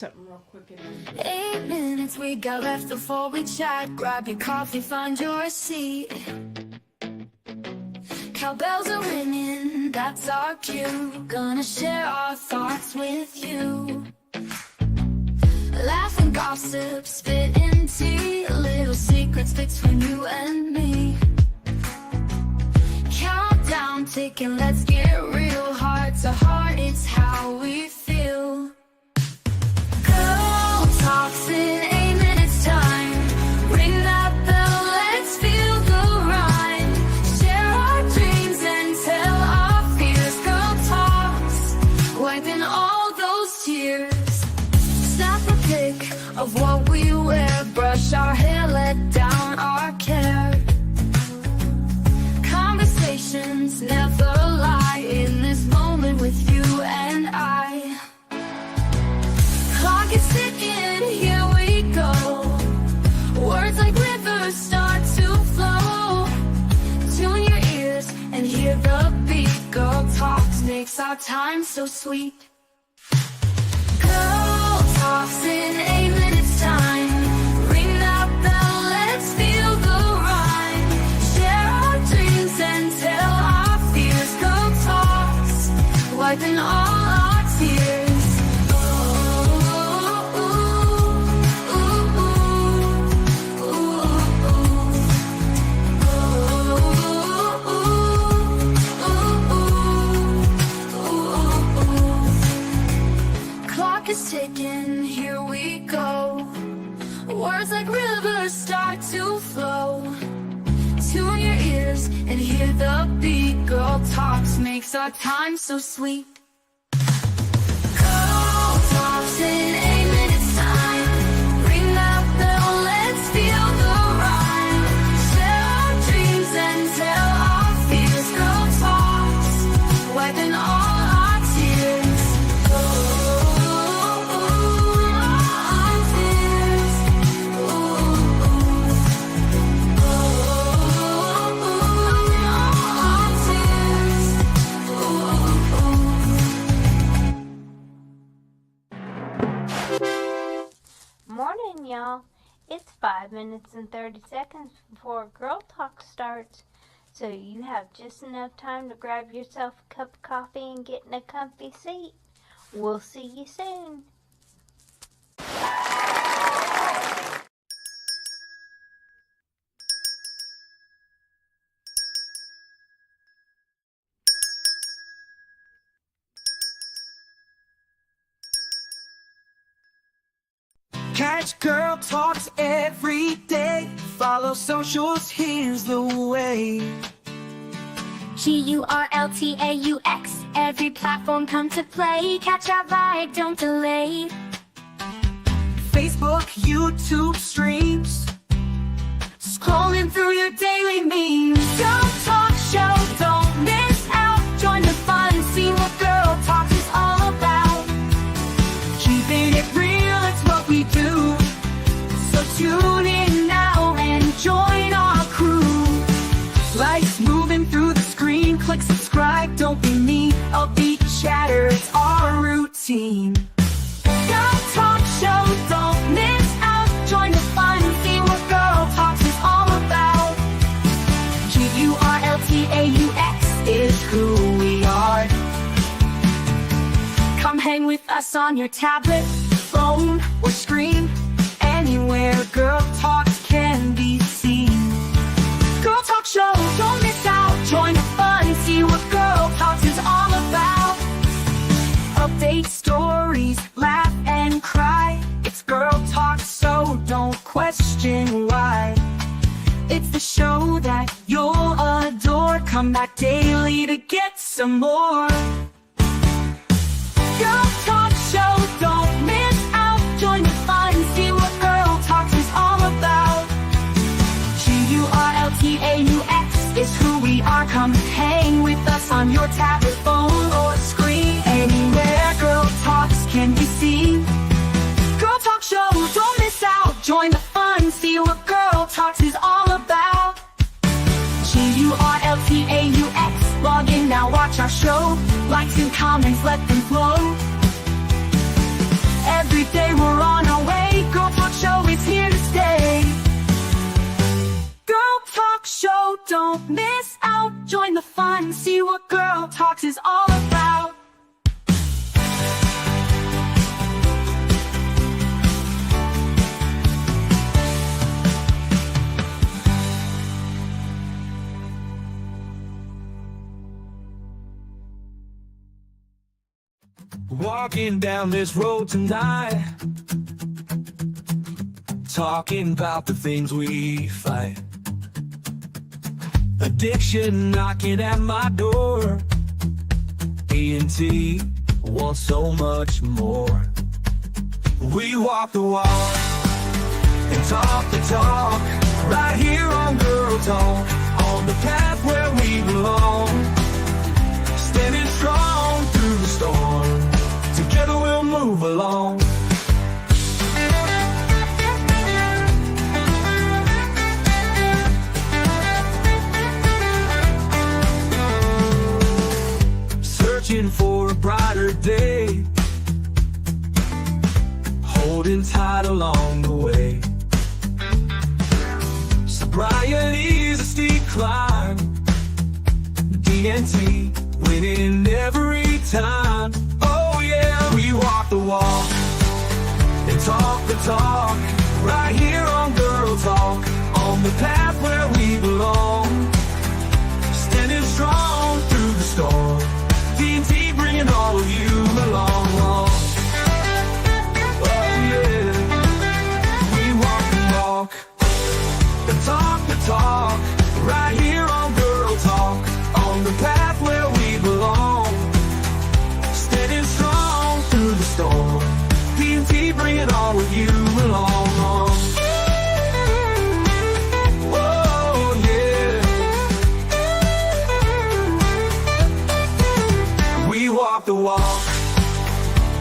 Something real quick. 8 minutes we got left before we chat. Grab your coffee, find your seat. Cowbells are ringing, that's our cue. Gonna share our thoughts with you. Laugh and gossip, spit in tea. Little secrets between you and me. Countdown ticking, let's get real. Heart to heart, it's how we feel. Girl talks in 8 minutes time. Ring that bell, let's feel the rhyme. Share our dreams and tell our fears. Girl talks, wiping all those tears. Snap a pic of what we wear. Brush our hair, let down our care. Conversations never lie in this moment with you and I. Clock is ticking, here we go. Words like rivers start to flow. Tune your ears and hear the beat. Girl talks makes our time so sweet. Girl talks in 8 minutes time. Ring that bell, let's feel the rhyme. Share our dreams and tell our fears. Girl talks, wiping all our tears. Clock is ticking, here we go. Words like rivers start to flow. Tune your ears and hear the beat. Girl talks makes our time so sweet. Girl talks in 8 minutes time. Ring that bell, let's feel the rhyme. Share our dreams and tell our fears. Girl talks, wiping all our tears. Morning, y'all. It's 5 minutes and 30 seconds before Girl Talk starts, so you have just enough time to grab yourself a cup of coffee and get in a comfy seat. We'll see you soon. Catch Girl Talks every day. Follow socials, here's the way. GURLTAUX, every platform come to play. Catch our vibe, don't delay. Facebook, YouTube streams. Scrolling through your daily memes. Girl Talk Show, don't miss out. Join the fun, see what Girl Talks is all about. Keeping it real, it's what we do. So tune in now and join our crew. Lights moving through the screen. Click subscribe, don't be mean. Upbeat chatter, it's our routine. Girl Talk Show, don't miss out. Join the fun, see what Girl Talks is all about. GURLTAUX is who we are. Come hang with us on your tablet, phone, or screen. Anywhere Girl Talks can be seen. Girl Talk Show, don't miss out. Join the fun, see what Girl Talks is all about. Update stories, laugh and cry. It's Girl Talk, so don't question why. It's the show that you'll adore. Come back daily to get some more. Girl Talk Show, don't miss out. Join the fun, see what Girl Talks is all about. GURLTAUX is who we are. Come hang with us on your tablet, phone, or screen. Anywhere Girl Talks can be seen. Girl Talk Show, don't miss out. Join the fun, see what Girl Talks is all about. GURLTAUX, log in now, watch our show. Likes and comments, let them flow. every day we're on our way. Girl Talk Show is here to stay. Girl Talk Show, don't miss out. Join the fun, see what Girl Talks is all about. Walking down this road tonight, talking about the things we fight. Addiction knocking at my door. E&T wants so much more. We walk the walk and talk the talk, right here on Girl Talk, on the path where we belong. Standing strong through the storm, together we'll move along. Searching for a brighter day, holding tight along the way. Sobriety's a steep climb, D&T winning every time. Oh yeah, we walk the walk and talk the talk, right here on Girl Talk, on the path where we belong. Standing strong through the storm, D&T bringing all of you along. Oh yeah, we walk the walk and talk the talk, right here on Girl Talk, on the path where we belong. Standing strong through the storm, D&T bringing all of you along. Oh yeah, we walk the walk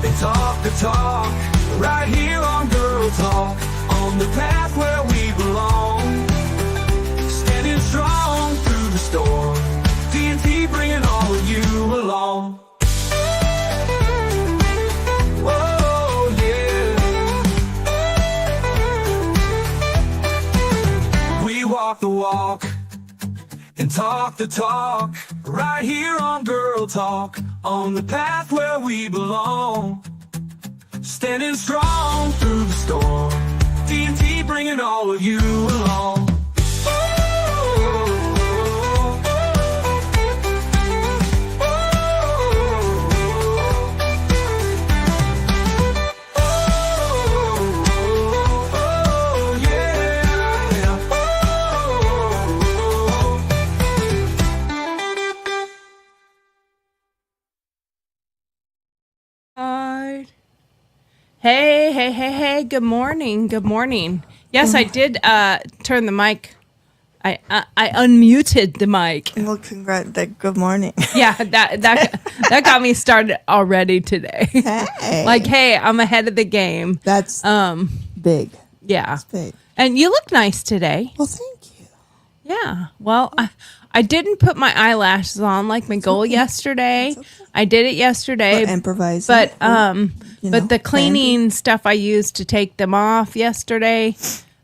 and talk the talk, right here on Girl Talk, on the path where we belong. Standing strong through the storm, D&T bringing all of you along. Oh yeah, we walk the walk and talk the talk, right here on Girl Talk, on the path where we belong. Standing strong through the storm, D&T bringing all of you along. Hey, good morning. Yes, I did turn the mic. I unmuted the mic. Well, good morning. Yeah, that got me started already today. Hey. Like, hey, I'm ahead of the game. That's big. Yeah. That's big. And you look nice today. Well, thank you. Yeah. Well, I didn't put my eyelashes on like my goal yesterday. okay. I did it yesterday. Or improvise. But you know, but the cleaning stuff I used to take them off yesterday,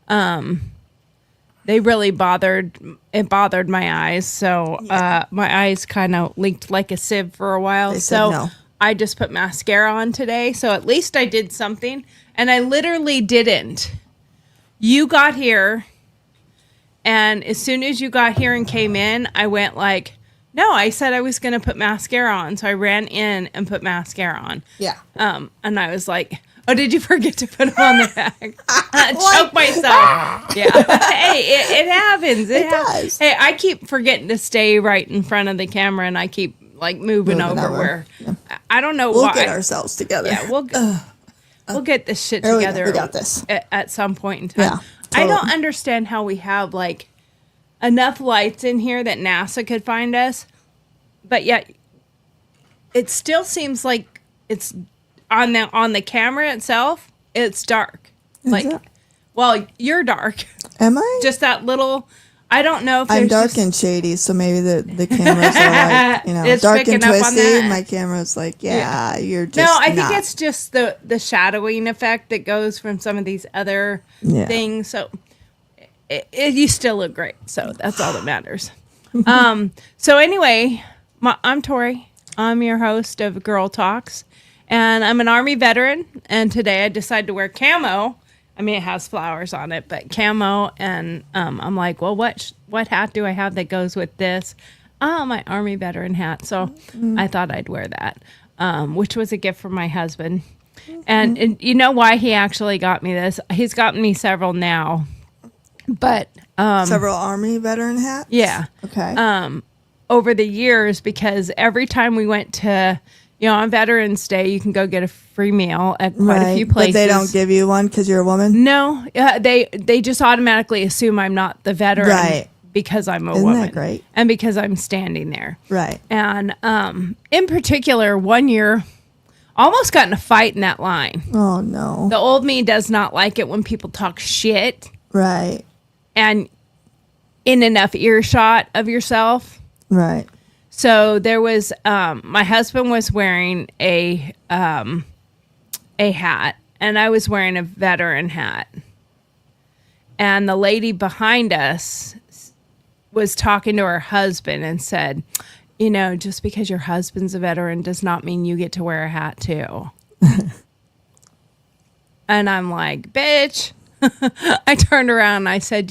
they really bothered my eyes. So my eyes kind of leaked like a sieve for a while. They said So no. I just put mascara on today. So at least I did something. And I literally didn't. You got here, and as soon as you got here and came in, I went like, no, I said I was going to put mascara on. So I ran in and put mascara on. Yeah. And I was like, oh, did you forget to put them on the back? Choke myself. Yeah. Hey, it happens. It does. Hey, I keep forgetting to stay right in front of the camera, and I keep like moving over where I don't know We'll why. get ourselves together. Yeah, we'll get this shit There we go. together. We got this. At some point in time. Yeah, I don't totally. understand how we have like enough lights in here that NASA could find us, but yet it still seems like it's on the camera itself. It's dark. Is like, it? well, you're dark. Am I? Just that little I don't know if I'm there's dark just, and shady, so maybe the cameras are like, It's dark and picking up on twisty. that. My camera's like, you're just no, I think not. it's just the shadowing effect that goes from some of these other Yeah. things. So you still look great. So that's all that matters. So anyway, I'm Tori. I'm your host of Girl Talks, and I'm an Army veteran. And today I decided to wear camo. I mean, it has flowers on it, but camo. And I'm like, well, what hat do I have that goes with this? Oh, my Army veteran hat. So I thought I'd wear that, which was a gift from my husband. And you know why he actually got me this? He's gotten me several now, but Several Army veteran hats? yeah. Okay. Over the years, because every time we went to, on Veterans Day, you can go get a free meal at quite a few places. But they don't give you one because you're a woman? No, they just automatically assume I'm not the veteran, Right. because I'm a Isn't woman, that great? and because I'm standing there, Right. And in particular, one year, almost got in a fight in that line. Oh, no. The old me does not like it when people talk shit Right. and in enough earshot of yourself. Right. So there was, my husband was wearing a hat, and I was wearing a veteran hat. And the lady behind us was talking to her husband and said, just because your husband's a veteran does not mean you get to wear a hat too. And I'm like, bitch. I turned around and I said,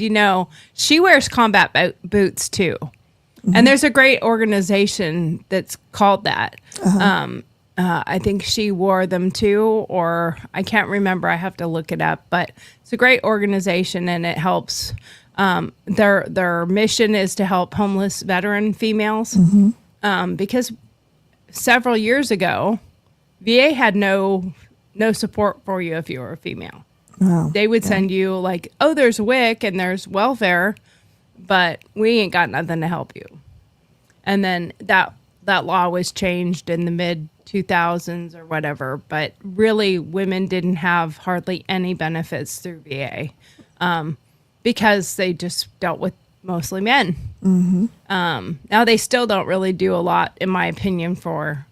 she wears combat boots too. And there's a great organization that's called that. I think she wore them too, or I can't remember. I have to look it up. But it's a great organization, and it helps. Their mission is to help homeless veteran females, because several years ago, VA had no support for you if you were a female. Wow. They would send you like, oh, there's WIC and there's welfare, but we ain't got nothing to help you. And then that law was changed in the mid 2000s or whatever, but really women didn't have hardly any benefits through VA, because they just dealt with mostly men. Now they still don't really do a lot, in my opinion, for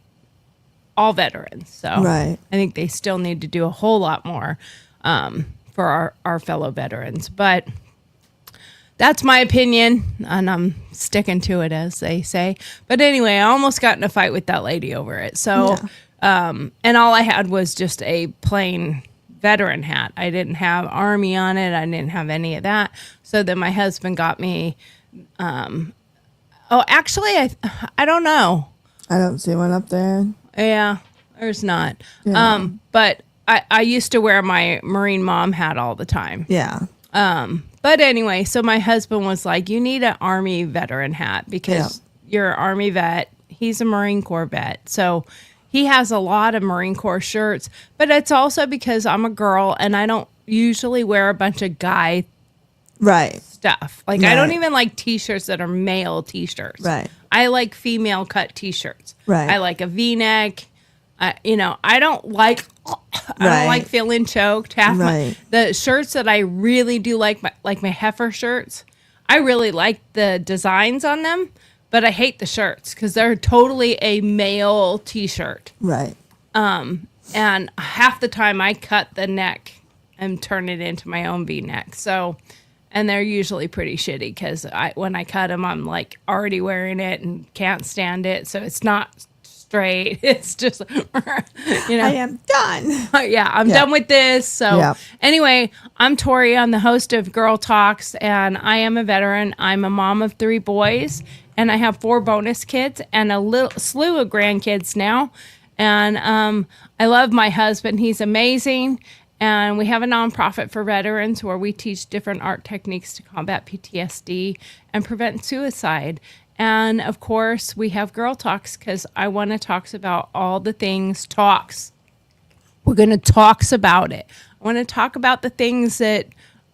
all veterans. So Right. I think they still need to do a whole lot more for our fellow veterans. But that's my opinion, and I'm sticking to it, as they say. But anyway, I almost got in a fight with that lady over it. So, and all I had was just a plain veteran hat. I didn't have Army on it. I didn't have any of that. So then my husband got me. Actually, I don't know. I don't see one up there. Yeah, there's not. Yeah. But I used to wear my Marine Mom hat all the time. Yeah. But anyway, so my husband was like, you need an Army veteran hat because you're an Army vet. He's a Marine Corps vet. So he has a lot of Marine Corps shirts, but it's also because I'm a girl and I don't usually wear a bunch of guy Right. stuff. Like I don't Right. even like t-shirts that are male t-shirts. Right. I like female cut t-shirts. Right. I like a V-neck. I don't like Right. feeling choked. Right. The shirts that I really do like my heifer shirts, I really like the designs on them, but I hate the shirts because they're totally a male t-shirt. Right. And half the time I cut the neck and turn it into my own V-neck. So, and they're usually pretty shitty because when I cut them, I'm like already wearing it and can't stand it. So it's not straight. It's just, I am done. yeah, I'm done with this. So anyway, I'm Tori. I'm the host of Girl Talks, and I am a veteran. I'm a mom of 3 boys, and I have 4 bonus kids and a little slew of grandkids now. And I love my husband. He's amazing. And we have a nonprofit for veterans where we teach different art techniques to combat PTSD and prevent suicide. And of course, we have Girl Talks because I want to talk about all the things We're going to talk about it. I want to talk about the things that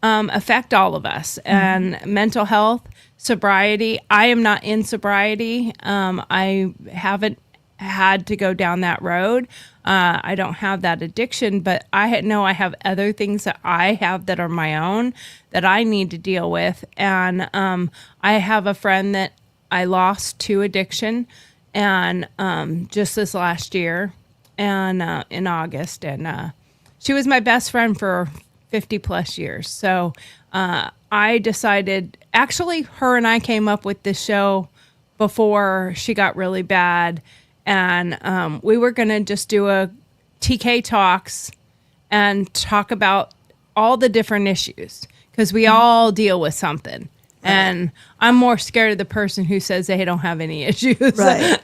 affect all of us and mental health, sobriety. I am not in sobriety. I haven't had to go down that road. I don't have that addiction, but I know I have other things that I have that are my own that I need to deal with. And I have a friend that I lost to addiction, and just this last year, and in August, and she was my best friend for 50 plus years. So I decided, actually, her and I came up with this show before she got really bad. And we were going to just do a TK Talks and talk about all the different issues, because we all deal with something. And I'm more scared of the person who says they don't have any issues. Right.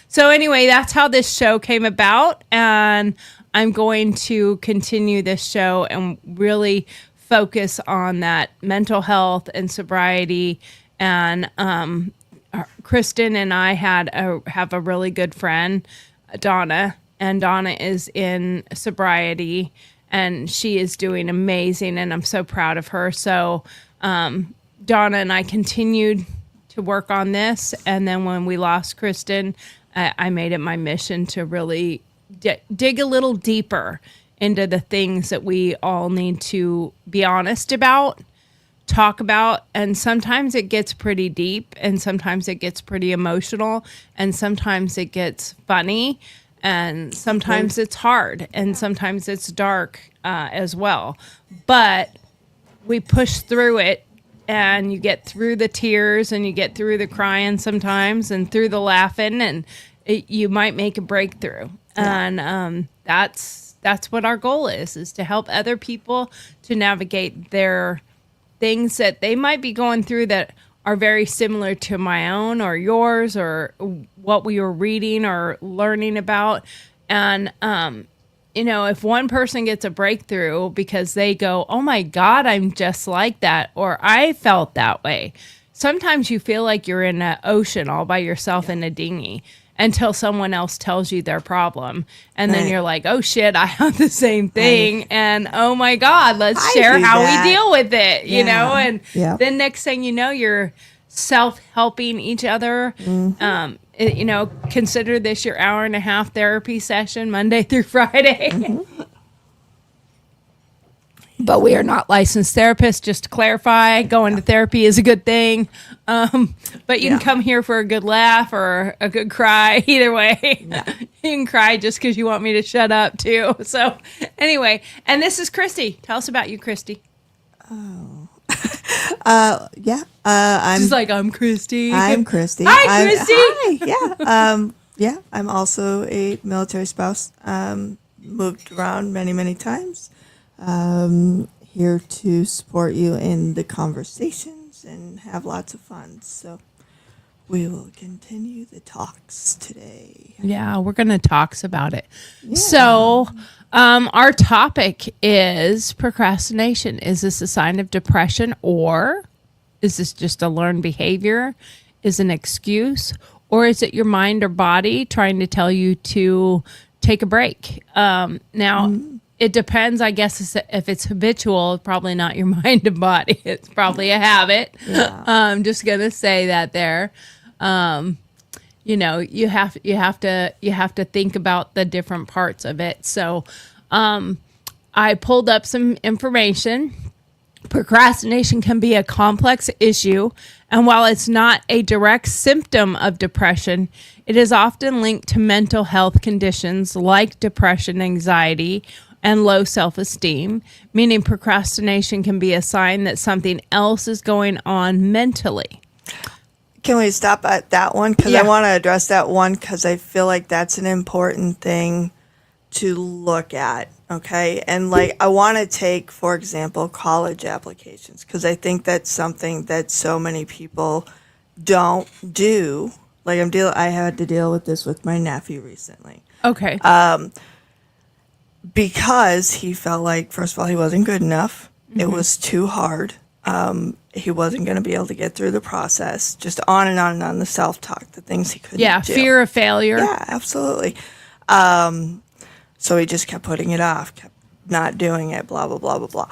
So anyway, that's how this show came about. And I'm going to continue this show and really focus on that mental health and sobriety. And Kristen and I have a really good friend, Donna, and Donna is in sobriety, and she is doing amazing, and I'm so proud of her. So Donna and I continued to work on this, and then when we lost Kristen, I made it my mission to really dig a little deeper into the things that we all need to be honest about, talk about, and sometimes it gets pretty deep, and sometimes it gets pretty emotional, and sometimes it gets funny, and sometimes it's hard, and sometimes it's dark as well. But we push through it, and you get through the tears, and you get through the crying sometimes, and through the laughing, and you might make a breakthrough. And that's what our goal is to help other people to navigate their things that they might be going through that are very similar to my own or yours or what we were reading or learning about. And, if one person gets a breakthrough because they go, oh my God, I'm just like that, or I felt that way. Sometimes you feel like you're in an ocean all by yourself in a dinghy until someone else tells you their problem. And then you're like, oh shit, I have the same thing. And oh my God, let's share how we deal with it, you know? And then next thing you know, you're self-helping each other. Consider this your hour-and-a-half therapy session, Monday through Friday. But we are not licensed therapists, just to clarify. Going to therapy is a good thing. But you can come here for a good laugh or a good cry. Either way, you can cry just because you want me to shut up, too. So anyway, and this is Christy. Tell us about you, Christy. I'm She's like, I'm Christy. I'm Christy. Hi, Christy. Hi. I'm also a military spouse. Moved around many, many times. Here to support you in the conversations and have lots of fun. So we will continue the talks today. Yeah, we're going to talk about it. Yeah. So our topic is procrastination. Is this a sign of depression, or is this just a learned behavior? Is it an excuse, or is it your mind or body trying to tell you to take a break? It depends, I guess, if it's habitual, probably not your mind and body. It's probably a habit. Yeah. I'm just gonna say that there. You have to think about the different parts of it. So, I pulled up some information. Procrastination can be a complex issue, and while it's not a direct symptom of depression, it is often linked to mental health conditions like depression, anxiety, and low self-esteem, meaning procrastination can be a sign that something else is going on mentally. Can we stop at that one? Because I want to address that one because I feel like that's an important thing to look at, okay? And, I want to take, for example, college applications, because I think that's something that so many people don't do. I had to deal with this with my nephew recently. Okay. Because he felt like, first of all, he wasn't good enough. Mm-hmm. It was too hard. He wasn't going to be able to get through the process. Just on and on and on, the self-talk, the things he couldn't do. Yeah, fear of failure. Yeah, absolutely. So he just kept putting it off, kept not doing it, blah, blah, blah, blah, blah.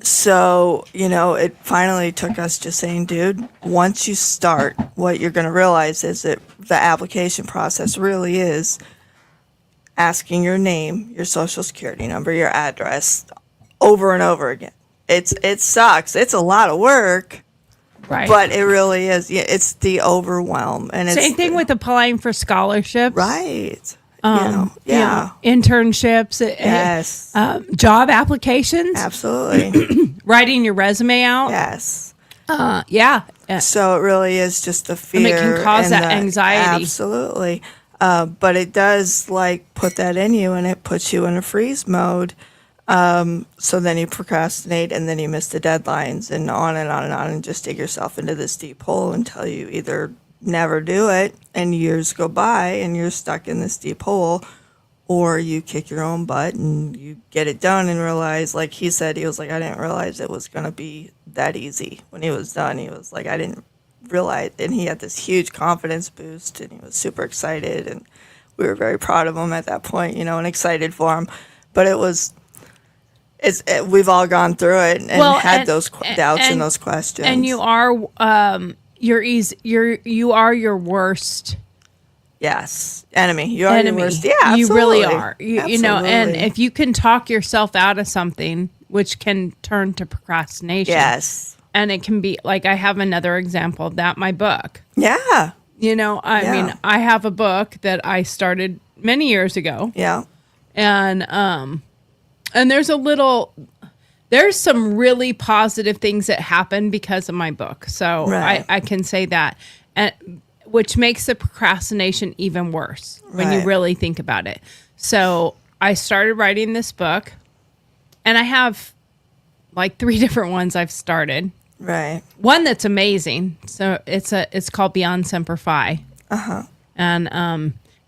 So, it finally took us just saying, dude, once you start, what you're going to realize is that the application process really is asking your name, your social security number, your address over and over again. It sucks. It's a lot of work, Right. but it really is. Yeah, it's the overwhelm, and it's Same thing with applying for scholarships. right. You Yeah. know, internships, Yes. job applications, Absolutely. writing your resume out. Yes. Yeah. So it really is just the fear. And it can cause and that anxiety. Absolutely. But it does like put that in you, and it puts you in a freeze mode. So then you procrastinate, and then you miss the deadlines, and on and on and on, and just dig yourself into this deep hole until you either never do it and years go by and you're stuck in this deep hole, or you kick your own butt and you get it done and realize, like he said, he was like, I didn't realize it was going to be that easy. When he was done, he was like, I didn't realize, and he had this huge confidence boost, and he was super excited, and we were very proud of him at that point, you know, and excited for him. But we've all gone through it and had those doubts and those questions. And you are you are your worst yes, enemy. You are enemy. your worst. Yeah, absolutely. You really are. You know, and Absolutely. if you can talk yourself out of something, which can turn to procrastination. Yes. And it can be like, I have another example of that, my book. Yeah. You know, I mean, I have a book that I started many years ago. Yeah. And there's some really positive things that happen because of my book. So Right. I can say that, and which makes the procrastination even worse when you Right. really think about it. So I started writing this book, and I have like 3 different ones I've started. Right. One that's amazing. So it's called Beyond Semper Fi.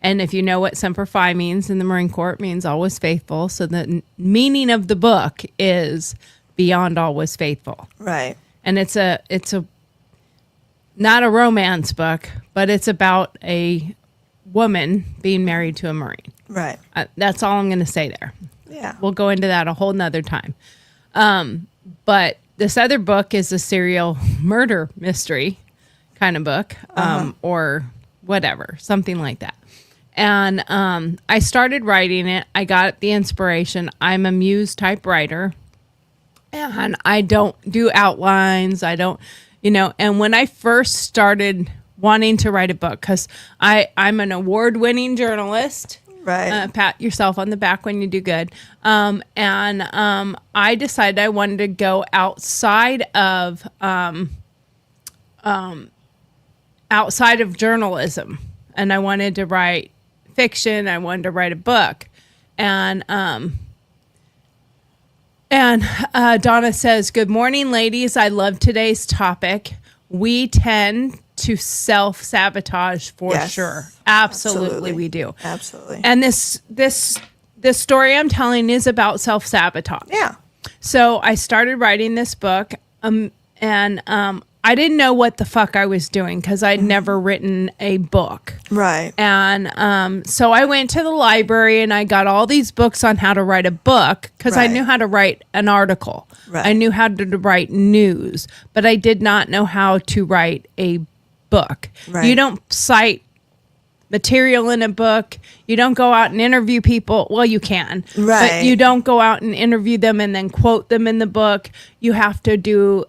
And if you know what Semper Fi means in the Marine Corps, it means always faithful. So the meaning of the book is beyond always faithful. Right. And it's not a romance book, but it's about a woman being married to a Marine. Right. That's all I'm going to say there. Yeah. We'll go into that a whole nother time. But this other book is a serial murder mystery kind of book, or whatever, something like that. And I started writing it. I got the inspiration. I'm a muse type writer, and I don't do outlines. I don't, you know, and when I first started wanting to write a book, because I'm an award-winning journalist. Right. Pat yourself on the back when you do good. And I decided I wanted to go outside of journalism, and I wanted to write fiction. I wanted to write a book, and Donna says, "Good morning, ladies. I love today's topic. We tend to self-sabotage for Yes. sure. Absolutely, we do. Absolutely. And this story I'm telling is about self-sabotage. Yeah. So I started writing this book, and I didn't know what the fuck I was doing because I'd never written a book. Right. And so I went to the library and I got all these books on how to write a book because I Right. knew how to write an article. Right. I knew how to write news, but I did not know how to write a book. Right. You don't cite material in a book. You don't go out and interview people. Well, you can, but Right. you don't go out and interview them and then quote them in the book. You have to do,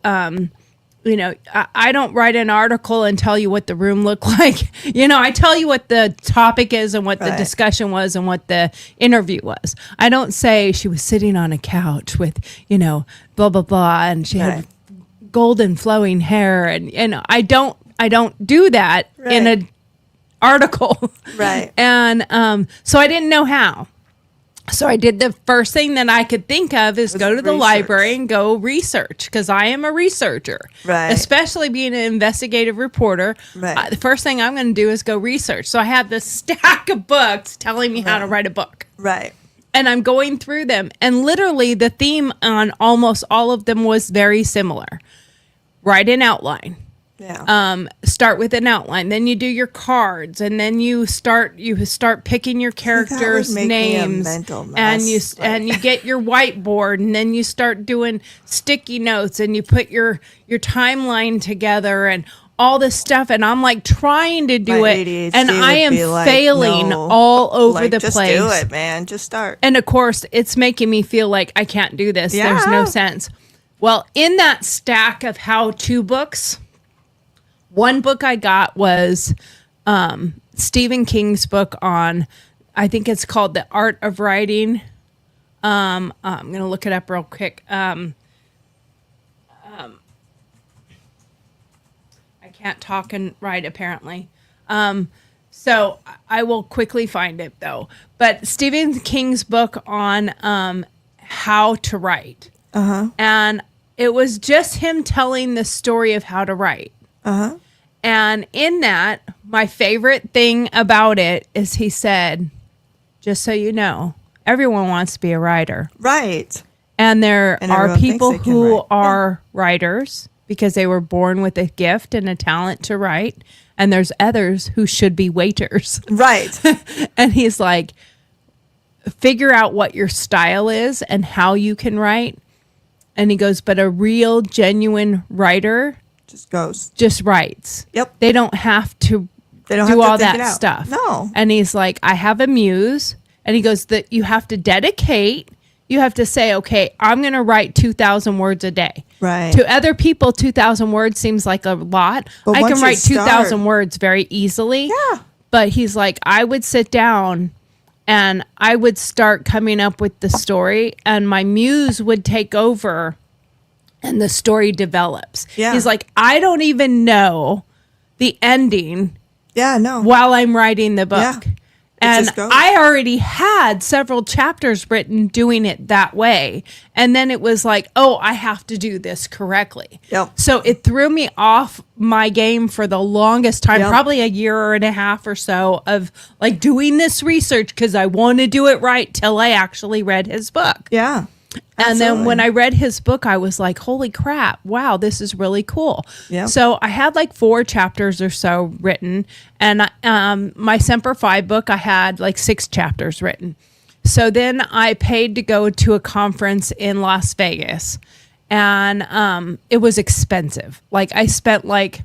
you know, I don't write an article and tell you what the room looked like. You know, I tell you what the topic is and what the Right. discussion was and what the interview was. I don't say she was sitting on a couch with, you know, blah, blah, blah, and she Right. had golden flowing hair. And I don't do that in Right. an article. Right. And so I didn't know how. So I did the first thing that I could think of is go to the research. library and go research, because I am a researcher, Right. especially being an investigative reporter. Right. The first thing I'm going to do is go research. So I have this stack of books telling me how to write a book. Right. And I'm going through them. And literally the theme on almost all of them was very similar. Write an outline. Yeah. Start with an outline, then you do your cards, and then you start picking your characters' make me a names, mental and mess. and you get your whiteboard, and then you start doing sticky notes, and you put your timeline together, and all this stuff, and I'm like trying to do My it, ADHD and I would am be like, failing no. all over Like, the just place. do it, man. Just start. And of course, it's making me feel like I can't do this. There's no Yeah. sense. Well, in that stack of how-to books, one book I got was Stephen King's book on, I think it's called The Art of Writing. I'm going to look it up real quick. I can't talk and write, apparently. So I will quickly find it, though. But Stephen King's book on how to write. And it was just him telling the story of how to write. And in that, my favorite thing about it is he said, just so you know, everyone wants to be a writer. Right. And there And are everyone thinks people they can who write. are writers because they were born with a gift and a talent to write. And there's others who should be waiters. Right. And he's like, figure out what your style is and how you can write. And he goes, but a real, genuine writer Just goes. just writes. Yep. They don't have to They don't do have to all think that it out. stuff. No. And he's like, I have a muse. And he goes, that you have to dedicate. You have to say, okay, I'm going to write 2,000 words a day. Right. To other people, 2,000 words seems like a lot. But I once can you write 2,000 start- words very easily. Yeah. But he's like, I would sit down and I would start coming up with the story, and my muse would take over and the story develops. Yeah. He's like, I don't even know the ending Yeah, no. while I'm writing the book. Yeah. And just goes. I already had several chapters written doing it that way. And then it was like, oh, I have to do this correctly. Yep. So it threw me off my game for the longest time, Yep. probably a year and a half or so of like doing this research because I want to do it right till I actually read his book. Yeah. And then when Absolutely. I read his book, I was like, holy crap, wow, this is really cool. Yeah. So I had like 4 chapters or so written. And my Semper Fi book, I had like 6 chapters written. So then I paid to go to a conference in Las Vegas. And it was expensive. Like I spent like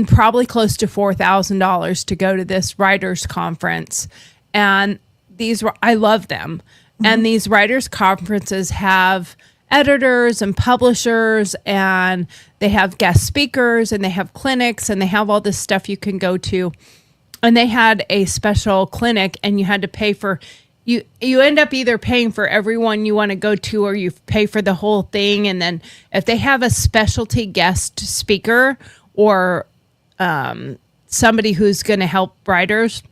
probably close to $4,000 to go to this writers conference. And these were, I love them. And these writers conferences have editors and publishers, and they have guest speakers, and they have clinics, and they have all this stuff you can go to. And they had a special clinic, and you had to pay for you end up either paying for everyone you want to go to, or you pay for the whole thing. And then if they have a specialty guest speaker or somebody who's going to help writers,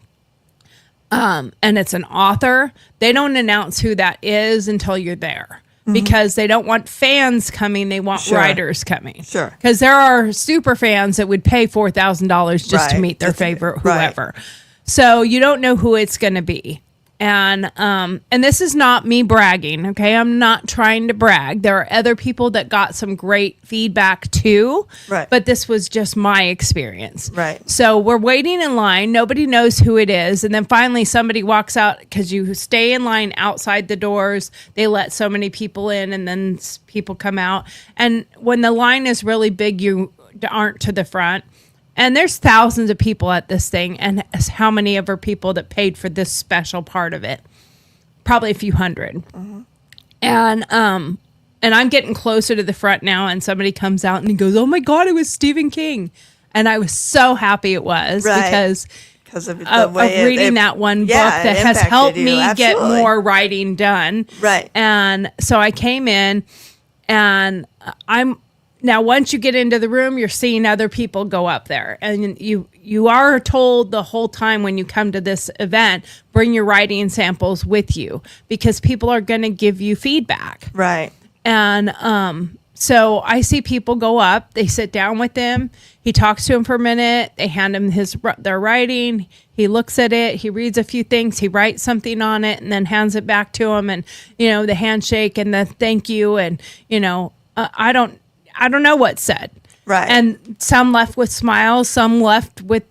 and it's an author, they don't announce who that is until you're there because they don't want fans coming. They want Sure. writers coming. Sure. Because there are super fans that would pay $4,000 just to Right. meet their Just to- favorite right. whoever. So you don't know who it's going to be. And this is not me bragging, okay? I'm not trying to brag. There are other people that got some great feedback too. Right. But this was just my experience. Right. So we're waiting in line. Nobody knows who it is. And then finally somebody walks out because you stay in line outside the doors. They let so many people in and then people come out. And when the line is really big, you aren't to the front. And there's thousands of people at this thing. And how many ever people that paid for this special part of it? Probably a few hundred. And I'm getting closer to the front now, and somebody comes out and he goes, oh my God, it was Stephen King. And I was so happy it was Right. because Of the of way reading that one book yeah, that it has impacted helped you. me get Absolutely. more writing done. Right. And so I came in, and now once you get into the room, you're seeing other people go up there, and you are told the whole time when you come to this event, bring your writing samples with you because people are going to give you feedback. Right. And so I see people go up, they sit down with him, he talks to him for a minute, they hand him their writing, he looks at it, he reads a few things, he writes something on it, and then hands it back to him, and the handshake and the thank you, and I don't know what's said. Right. And some left with smiles, some left with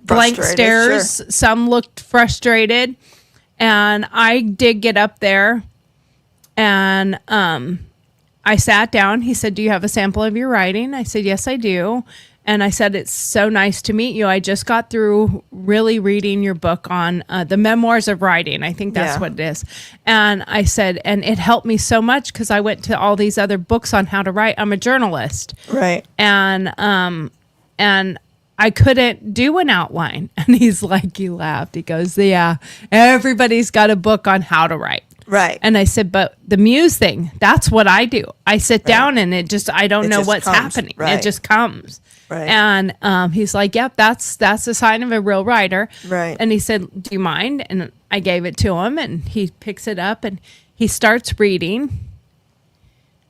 blank Frustrated, stares, sure. some looked frustrated. And I did get up there, and I sat down. He said, do you have a sample of your writing? I said, yes, I do. And I said, it's so nice to meet you. I just got through really reading your book on the memoirs of writing. I think that's what it is. And I said, and it helped me so much because I went to all these other books on how to write. I'm a journalist. Right. And I couldn't do an outline. And he's like, he laughed. He goes, yeah, everybody's got a book on how to write. Right. And I said, but the muse thing, that's what I do. I sit down and I don't know what's happening. Right. It just comes. Right. And he's like, yep, that's a sign of a real writer. Right. And he said, do you mind? And I gave it to him, and he picks it up and he starts reading.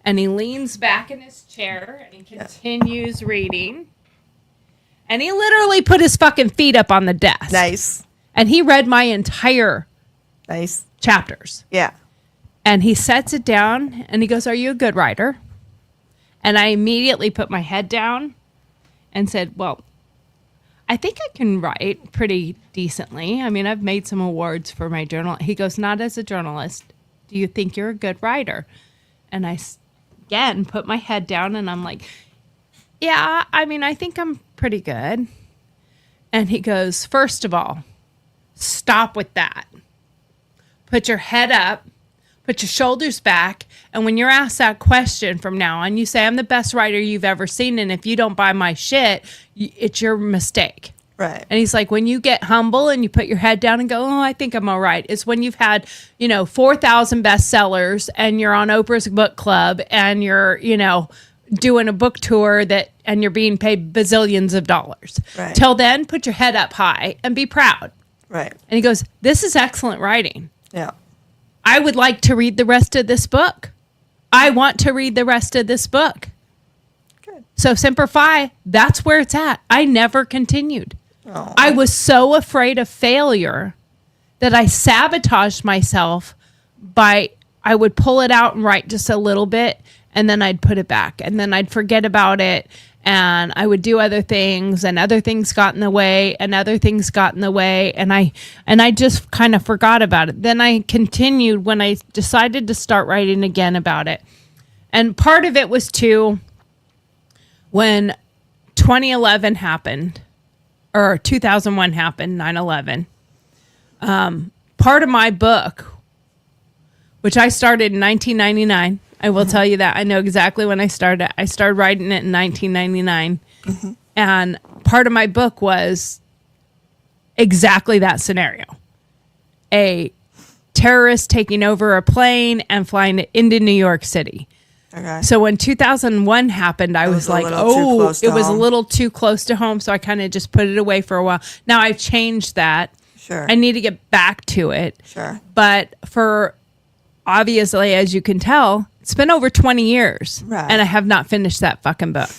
And he leans back in his chair and he continues reading. And he literally put his fucking feet up on the desk. Nice. And he read my entire chapters. Yeah. And he sets it down and he goes, are you a good writer? And I immediately put my head down and said, well, I think I can write pretty decently. I mean, I've made some awards for my journal. He goes, not as a journalist. Do you think you're a good writer? And I, again, put my head down and I'm like, yeah, I mean, I think I'm pretty good. And he goes, first of all, stop with that. Put your head up, put your shoulders back, and when you're asked that question from now on, you say, I'm the best writer you've ever seen, and if you don't buy my shit, it's your mistake. Right. And he's like, when you get humble and you put your head down and go, oh, I think I'm all right. It's when you've had, 4,000 bestsellers and you're on Oprah's book club and you're, doing a book tour and you're being paid bazillions of dollars. Right. Till then, put your head up high and be proud. Right. And he goes, this is excellent writing. Yeah. I would like to read the rest of this book. I want to read the rest of this book. Good. So Semper Fi, that's where it's at. I never continued. Oh. I was so afraid of failure that I sabotaged myself by I would pull it out and write just a little bit, and then I'd put it back, and then I'd forget about it, and I would do other things, and other things got in the way, and other things got in the way, and I just kind of forgot about it. Then I continued when I decided to start writing again about it. And part of it was too, when 2011 happened, or 2001 happened, 9/11, part of my book, which I started in 1999, I will tell you that. I know exactly when I started. I started writing it in 1999. Mm-hmm. And part of my book was exactly that scenario. A terrorist taking over a plane and flying it into New York City. Okay. So when 2001 happened, I was like, oh, it was a little too close to home. So I kind of just put it away for a while. Now I've changed that. Sure. I need to get back to it. Sure. But obviously, as you can tell, it's been over 20 years. Right. And I have not finished that fucking book.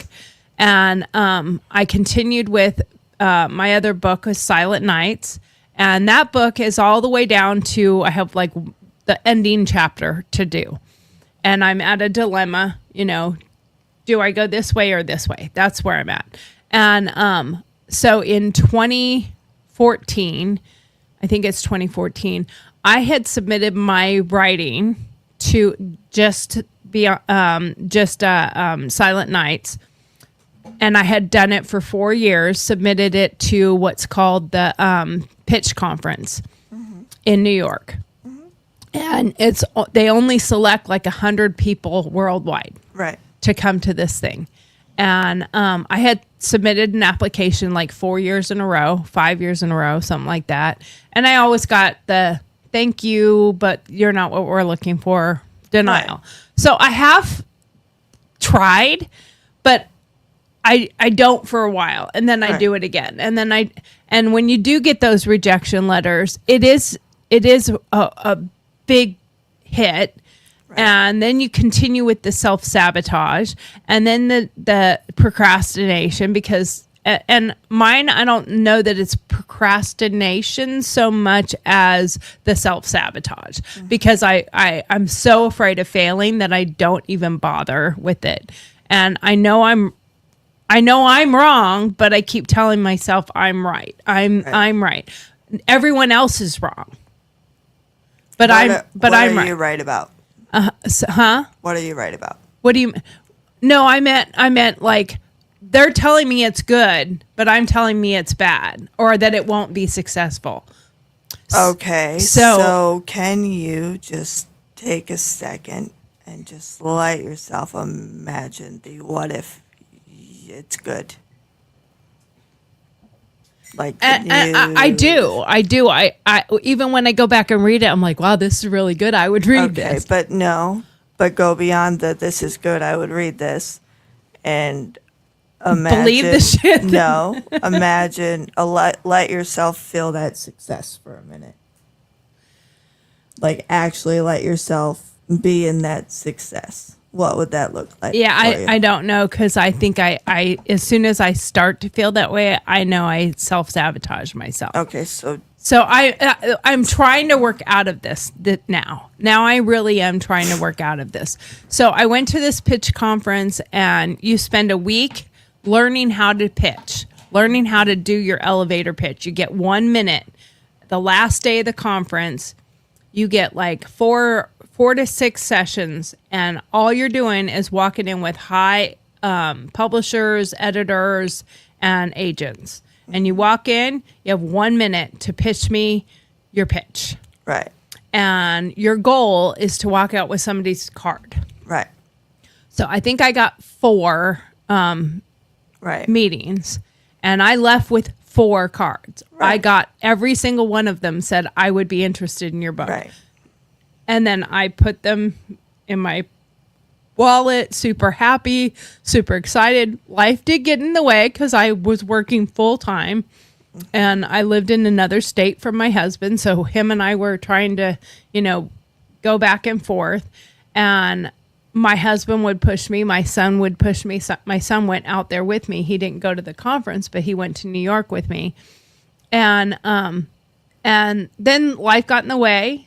And I continued with my other book, was Silent Nights. And that book is all the way down to, I have like the ending chapter to do. And I'm at a dilemma, do I go this way or this way? That's where I'm at. And so in 2014, I think it's 2014, I had submitted my writing to just be Silent Nights, and I had done it for 4 years. Submitted it to what's called the Pitch Conference in New York, and they only select like 100 people worldwide, Right. to come to this thing. And I had submitted an application like 4 years in a row, 5 years in a row, something like that. And I always got the thank you, but you're not what we're looking for denial. Right. So I have tried, but I don't for a while. And then I Right. do it again. And then and when you do get those rejection letters, it is a big hit. Right. And then you continue with the self-sabotage, and then the procrastination, because and mine, I don't know that it's procrastination so much as the self-sabotage, because I'm so afraid of failing that I don't even bother with it. And I know I'm wrong, but I keep telling myself I'm right. I'm right. Everyone else is wrong. But I'm right. What are you right about? Huh? What are you right about? What do you? No, I meant like they're telling me it's good, but I'm telling me it's bad or that it won't be successful. Okay, so can you just take a second and just let yourself imagine the what if it's good? Like, can I do. I even when I go back and read it, I'm like, wow, this is really good. I would read this. But go beyond the this is good. I would read this and imagine. Believe the shit. No, imagine. Let yourself feel that success for a minute. Like, actually let yourself be in that success. What would that look like? Yeah, for you? I don't know, because I think I as soon as I start to feel that way, I know I self-sabotage myself. Okay, so So I'm trying to work out of this now. Now I really am trying to work out of this. So I went to this pitch conference, and you spend a week learning how to pitch, learning how to do your elevator pitch. You get 1 minute. The last day of the conference, you get like four to six sessions, and all you're doing is walking in with high publishers, editors, and agents. And you walk in, you have 1 minute to pitch me your pitch. right, And your goal is to walk out with somebody's card. right, So I think I got 4 right, meetings, and I left with 4 cards. Right. I got every single one of them said, I would be interested in your book. right, And then I put them in my wallet, super happy, super excited. Life did get in the way because I was working full time, and I lived in another state from my husband. So him and I were trying to, go back and forth. And my husband would push me. My son would push me. So my son went out there with me. He didn't go to the conference, but he went to New York with me. And then life got in the way.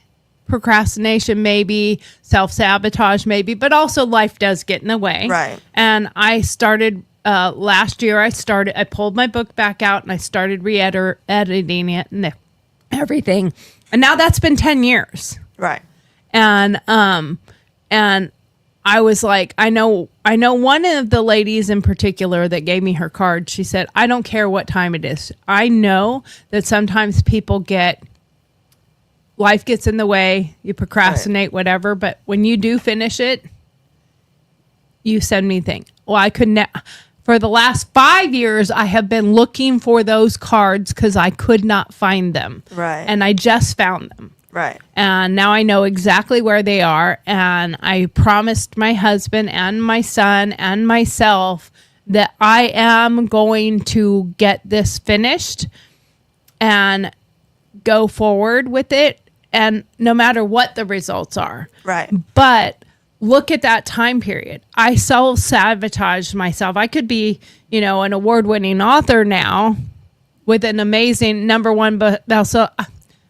Procrastination, maybe self-sabotage, maybe, but also life does get in the way. Right. And I started last year. I pulled my book back out, and I started editing it and everything. And now that's been 10 years. right, And I was like, I know one of the ladies in particular that gave me her card. She said, I don't care what time it is. I know that sometimes people life gets in the way, you procrastinate, whatever. But when you do finish it, you send me things. Well, I couldn't. For the last 5 years, I have been looking for those cards because I could not find them. Right. And I just found them. right, And now I know exactly where they are. And I promised my husband and my son and myself that I am going to get this finished and go forward with it. And no matter what the results are. right, But look at that time period. I self-sabotaged myself. I could be, an award-winning author now with an amazing #1 bestseller.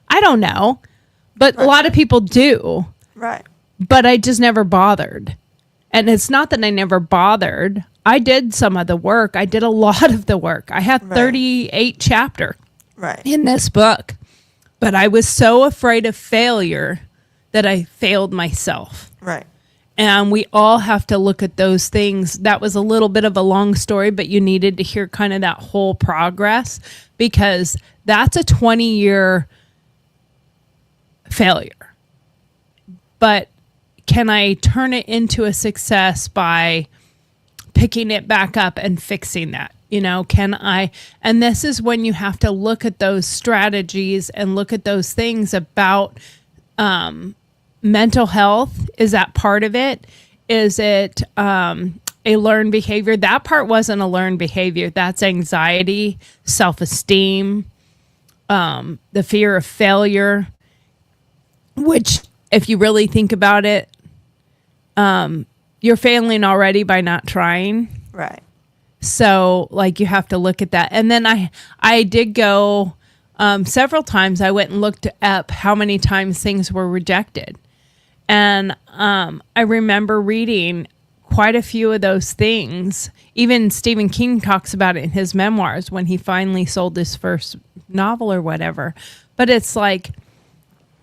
I don't know. But a lot of people do. right, But I just never bothered. And it's not that I never bothered. I did some of the work. I did a lot of the work. I had 38 chapters right, in this book. But I was so afraid of failure that I failed myself. right, And we all have to look at those things. That was a little bit of a long story, but you needed to hear kind of that whole progress, because that's a 20-year failure. But can I turn it into a success by picking it back up and fixing that? Can I? And this is when you have to look at those strategies and look at those things about mental health. Is that part of it? Is it a learned behavior? That part wasn't a learned behavior. That's anxiety, self-esteem, the fear of failure, which, if you really think about it, you're failing already by not trying. right, So, you have to look at that. And then I did go several times. I went and looked up how many times things were rejected. And I remember reading quite a few of those things. Even Stephen King talks about it in his memoirs when he finally sold his first novel or whatever. But it's like,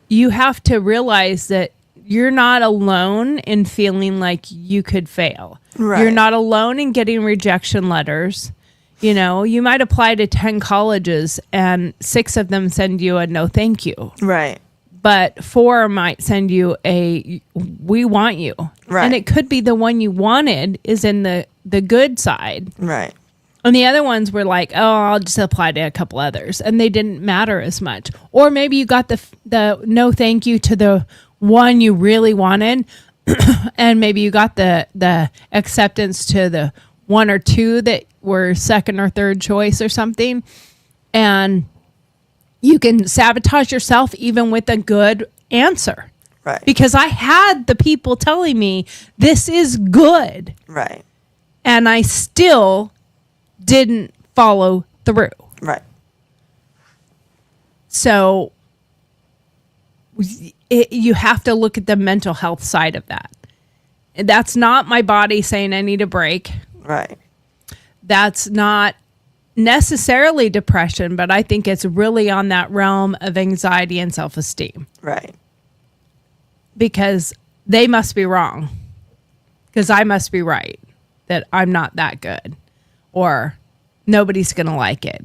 you have to realize that you're not alone in feeling like you could fail. Right. You're not alone in getting rejection letters. You know, you might apply to 10 colleges and 6 of them send you a no thank you. Right. But 4 might send you a we want you. Right. And it could be the one you wanted is in the good side. Right. And the other ones were like, oh, I'll just apply to a couple others. And they didn't matter as much. Or maybe you got the no thank you to the one you really wanted. And maybe you got the acceptance to the 1 or 2 that were second or third choice or something. And you can sabotage yourself even with a good answer. Right. Because I had the people telling me this is good. Right. And I still didn't follow through. Right. So you have to look at the mental health side of that. That's not my body saying I need a break. Right. That's not necessarily depression, but I think it's really on that realm of anxiety and self-esteem. Right. Because they must be wrong. Because I must be right that I'm not that good. Or nobody's going to like it.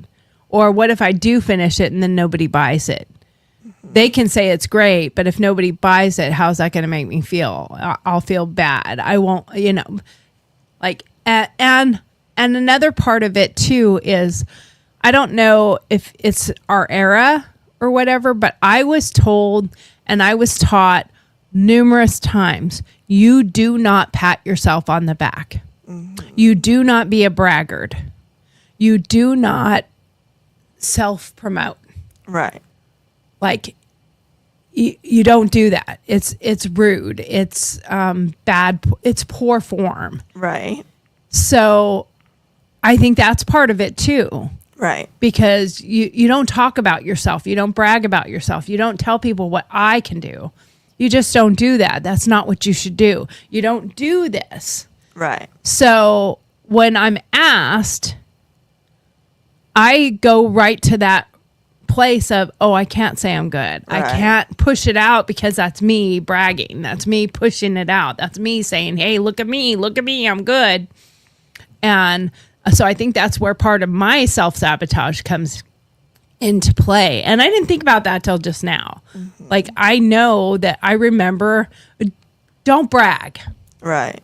Or what if I do finish it and then nobody buys it? They can say it's great, but if nobody buys it, how's that going to make me feel? I'll feel bad. I won't, you know, like, and another part of it too is, I don't know if it's our era or whatever, but I was told and I was taught numerous times, you do not pat yourself on the back. You do not be a braggart. You do not self-promote. Right. Like, you don't do that. It's rude. It's bad. It's poor form. Right. So I think that's part of it too. Right. Because you don't talk about yourself. You don't brag about yourself. You don't tell people what I can do. You just don't do that. That's not what you should do. You don't do this. Right. So when I'm asked, I go right to that place of, oh, I can't say I'm good. Right. I can't push it out because that's me bragging. That's me pushing it out. That's me saying, hey, look at me, I'm good. And so I think that's where part of my self-sabotage comes into play. And I didn't think about that till just now. Mm-hmm. Like, I know that I remember, don't brag. Right.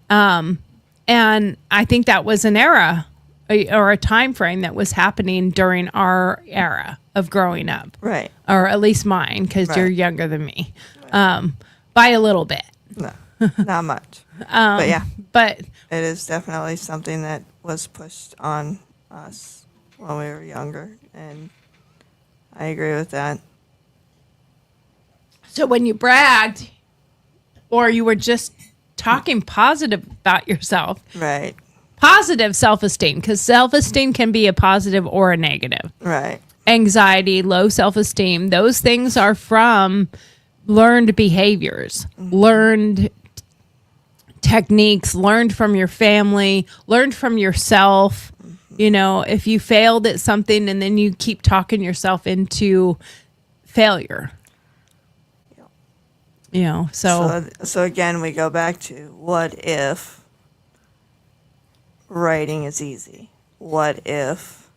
And I think that was an era or a time frame that was happening during our era of growing up. Right. Or at least mine, because you're younger than me. Right. By a little bit. No, not much. But yeah. But It is definitely something that was pushed on us when we were younger, and I agree with that. so when you bragged or you were just talking positive about yourself, Right. positive self-esteem, because self-esteem can be a positive or a negative. Right. Anxiety, low self-esteem, those things are from learned behaviors, learned techniques, learned from your family, learned from yourself. You know, if you failed at something and then you keep talking yourself into failure. You know, So again, we go back to, what if writing is easy? What if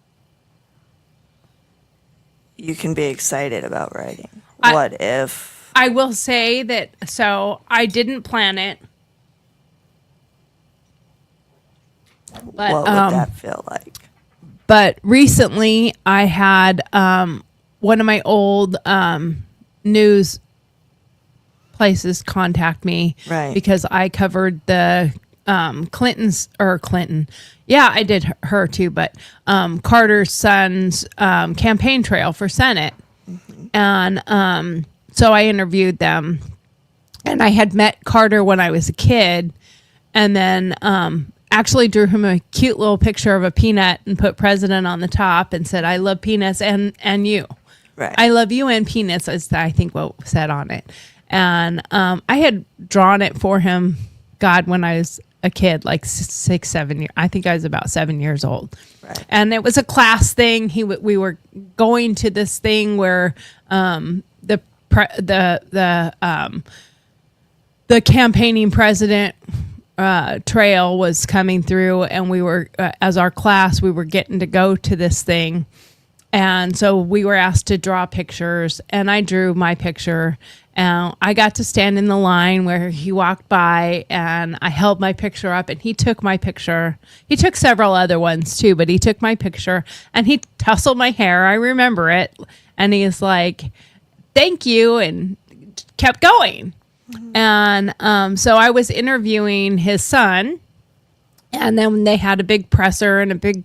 you can be excited about writing? What if... I will say that, so I didn't plan it. But, what would that feel like? But recently I had one of my old news places contact me, Right. because I covered the Clinton. Yeah, I did her too, but Carter's son's campaign trail for Senate. Mm-hmm. And so I interviewed them, and I had met Carter when I was a kid, and then actually drew him a cute little picture of a peanut and put president on the top and said, I love peanuts and you. Right. I love you and peanuts, is I think what said on it. And I had drawn it for him, God, when I was a kid, like 6, 7 years. I think I was about 7 years old. Right. And it was a class thing. We were going to this thing where the the campaigning president trail was coming through, and we were as our class, we were getting to go to this thing. And so we were asked to draw pictures, and I drew my picture. And I got to stand in the line where he walked by, and I held my picture up, and he took my picture. He took several other ones too, but he took my picture, and he tousled my hair. I remember it. And he was like, "Thank you," and kept going. And so I was interviewing his son, and then they had a big presser and a big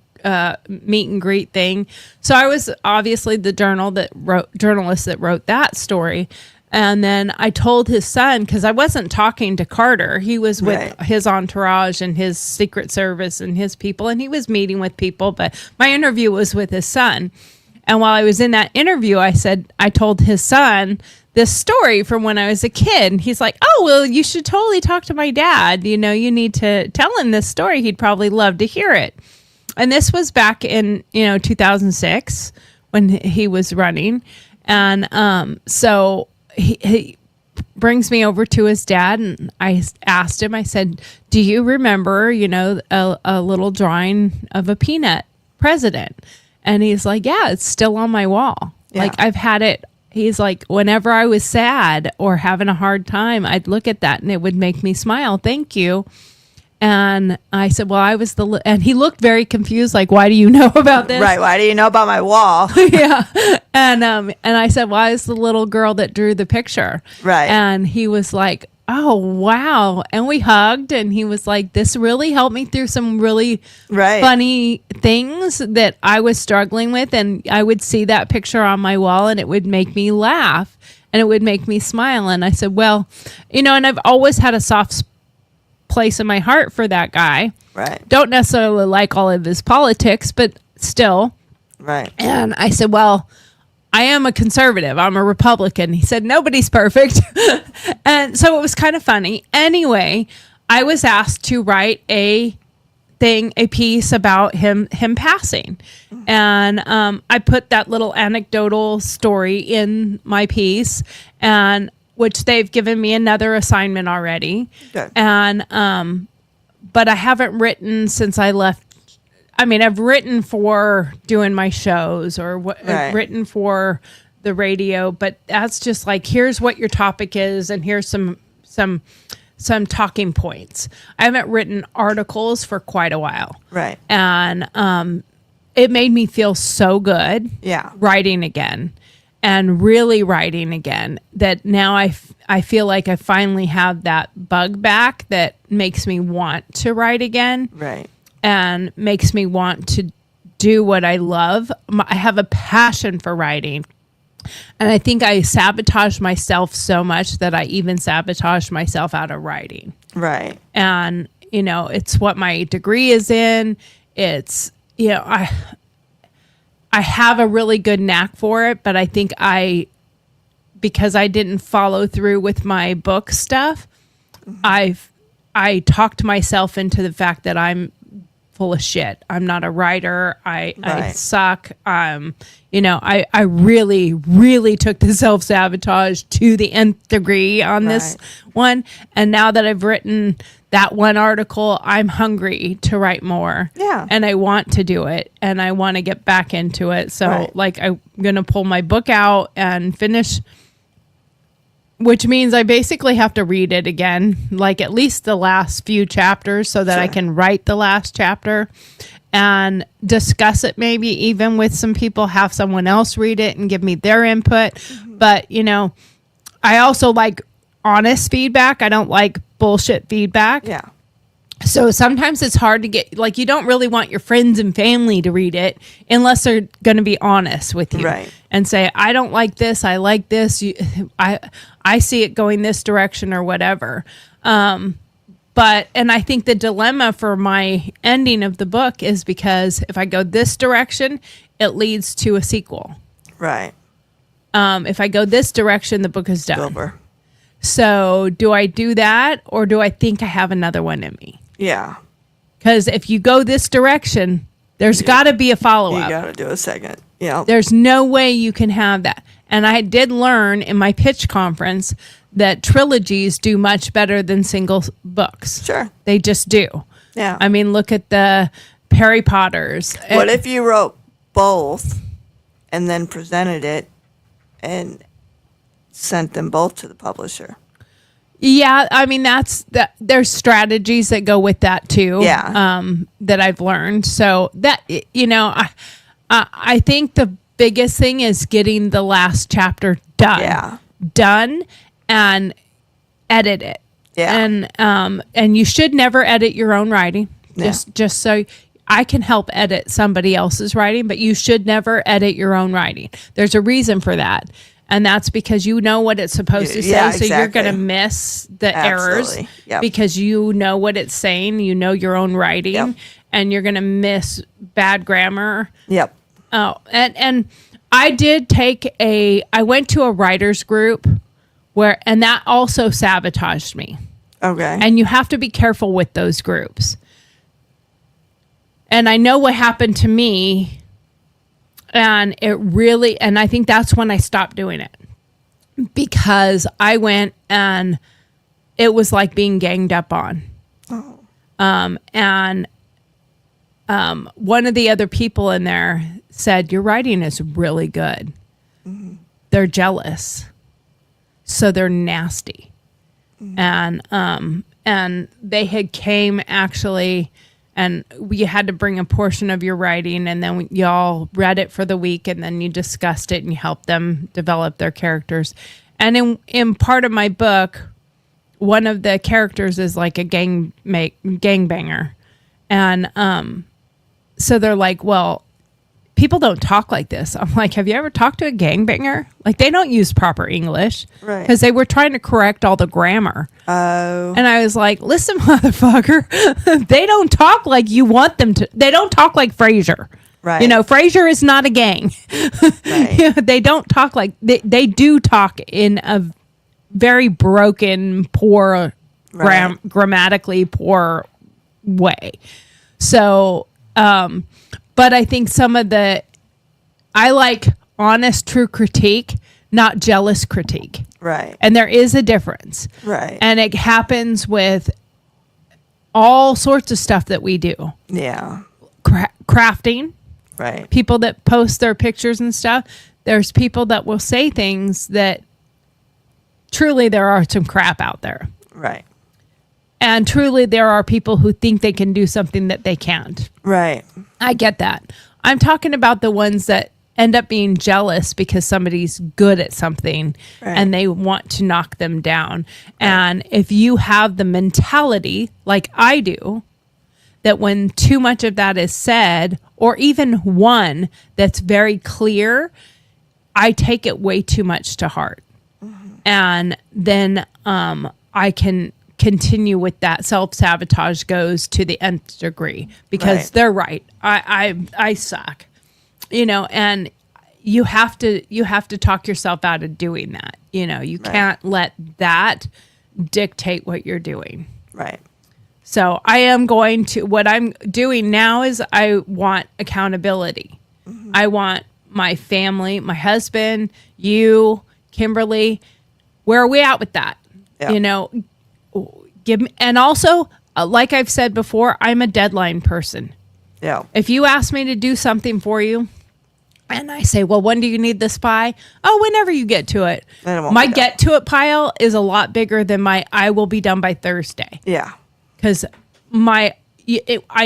meet and greet thing. So I was obviously the journalist that wrote that story. And then I told his son, because I wasn't talking to Carter. He was with his entourage and his Secret Service and his people, and he was meeting with people. But my interview was with his son. And while I was in that interview, I told his son this story from when I was a kid. And he's like, "Oh, well, you should totally talk to my dad. You know, you need to tell him this story. He'd probably love to hear it." And this was back in, 2006 when he was running. And so he brings me over to his dad, and I asked him, I said, "Do you remember, a little drawing of a peanut president?" And he's like, "Yeah, it's still on my wall." Yeah. Like, I've had it. He's like, whenever I was sad or having a hard time, I'd look at that and it would make me smile. "Thank you." And I said, "Well, I was and he looked very confused, like, "Why do you know about this?" Right. Why do you know about my wall? Yeah. And I said, "Well, I was the little girl that drew the picture." Right. And he was like, "Oh, wow." And we hugged, and he was like, "This really helped me through some really funny things that I was struggling with." And I would see that picture on my wall, and it would make me laugh, and it would make me smile. And I said, "Well, and I've always had a soft place in my heart for that guy. Right. Don't necessarily like all of his politics, but still." Right. And I said, "Well, I am a conservative. I'm a Republican." He said, "Nobody's perfect." And so it was kind of funny. Anyway, I was asked to write a piece about him passing. And I put that little anecdotal story in my piece, and which they've given me another assignment already. Okay. And but I haven't written since I left. I mean, I've written for doing my shows, or I've written for the radio, but that's just like, here's what your topic is, and here's some talking points. I haven't written articles for quite a while. Right. And it made me feel so good. Yeah. Writing again. And really writing again, that now I feel like I finally have that bug back that makes me want to write again. Right. And makes me want to do what I love. I have a passion for writing. And I think I sabotaged myself so much that I even sabotaged myself out of writing. Right. And, it's what my degree is in. It's, I have a really good knack for it, but I think because I didn't follow through with my book stuff, I talked myself into the fact that I'm full of shit. I'm not a writer. I suck. I really, really took the self-sabotage to the nth degree on this one. And now that I've written that one article, I'm hungry to write more. Yeah. And I want to do it, and I want to get back into it. So I'm going to pull my book out and finish, which means I basically have to read it again, like at least the last few chapters, so that I can write the last chapter and discuss it, maybe even with some people, have someone else read it and give me their input. Mm-hmm. But, I also like honest feedback. I don't like bullshit feedback. Yeah. So sometimes it's hard to get, like, you don't really want your friends and family to read it unless they're going to be honest with you and say, "I don't like this. I like this. I see it going this direction," or whatever. And I think the dilemma for my ending of the book is because if I go this direction, it leads to a sequel. Right. If I go this direction, the book is done. Over. So do I do that, or do I think I have another one in me? Yeah. Because if you go this direction, there's got to be a follow-up. You got to do a second. Yeah. There's no way you can have that. And I did learn in my pitch conference that trilogies do much better than single books. Sure. They just do. Yeah. I mean, look at the Harry Potters. What if you wrote both and then presented it and sent them both to the publisher? Yeah, I mean there's strategies that go with that too. Yeah. That I've learned. So that I think the biggest thing is getting the last chapter done. Yeah. Done and edit it. Yeah. And you should never edit your own writing. Yeah. Just so I can help edit somebody else's writing, but you should never edit your own writing. There's a reason for that. And that's because you know what it's supposed to say. Yeah, So you're going to exactly. miss the errors Absolutely. Yep. because you know what it's saying. You know your own writing. Yep. And you're going to miss bad grammar. Yep. Oh, and I went to a writer's group and that also sabotaged me. Okay. And you have to be careful with those groups. And I know what happened to me. And I think that's when I stopped doing it. Because I went and it was like being ganged up on. Oh. One of the other people in there said, your writing is really good. Mm-hmm. They're jealous. So they're nasty. Mm-hmm. And they had came actually, and we had to bring a portion of your writing, and then y'all read it for the week, and then you discussed it and you helped them develop their characters. And in part of my book, one of the characters is like a gangbanger. And so they're like, well, people don't talk like this. I'm like, have you ever talked to a gangbanger? Like, they don't use proper English. Right. Because they were trying to correct all the grammar. Oh. And I was like, listen, motherfucker, they don't talk like you want them to. They don't talk like Frasier. Right. You know, Frasier is not a gang. Right. They don't talk like, they do talk in a very broken, poor, Right. grammatically poor way. So, but I think I like honest, true critique, not jealous critique. Right. And there is a difference. Right. And it happens with all sorts of stuff that we do. Yeah. Crafting, Right. people that post their pictures and stuff. There's people that will say things that truly there are some crap out there. Right. And truly there are people who think they can do something that they can't. Right. I get that. I'm talking about the ones that end up being jealous because somebody's good at something Right. and they want to knock them down. And if you have the mentality, like I do, that when too much of that is said, or even one that's very clear, I take it way too much to heart. Mm-hmm. And then I can continue with that. Self-sabotage goes to the nth degree because Right. they're right. I suck, and you have to talk yourself out of doing that. You Right. can't let that dictate what you're doing. Right. So what I'm doing now is I want accountability. Mm-hmm. I want my family, my husband, you, Kimberly, where are we at with that? Yeah. Give me, and also, like I've said before, I'm a deadline person. Yeah. If you ask me to do something for you and I say, well, when do you need this by? Oh, whenever you get to it. Then it won't My be done. get to it pile is a lot bigger than my I will be done by Thursday. Yeah. Because I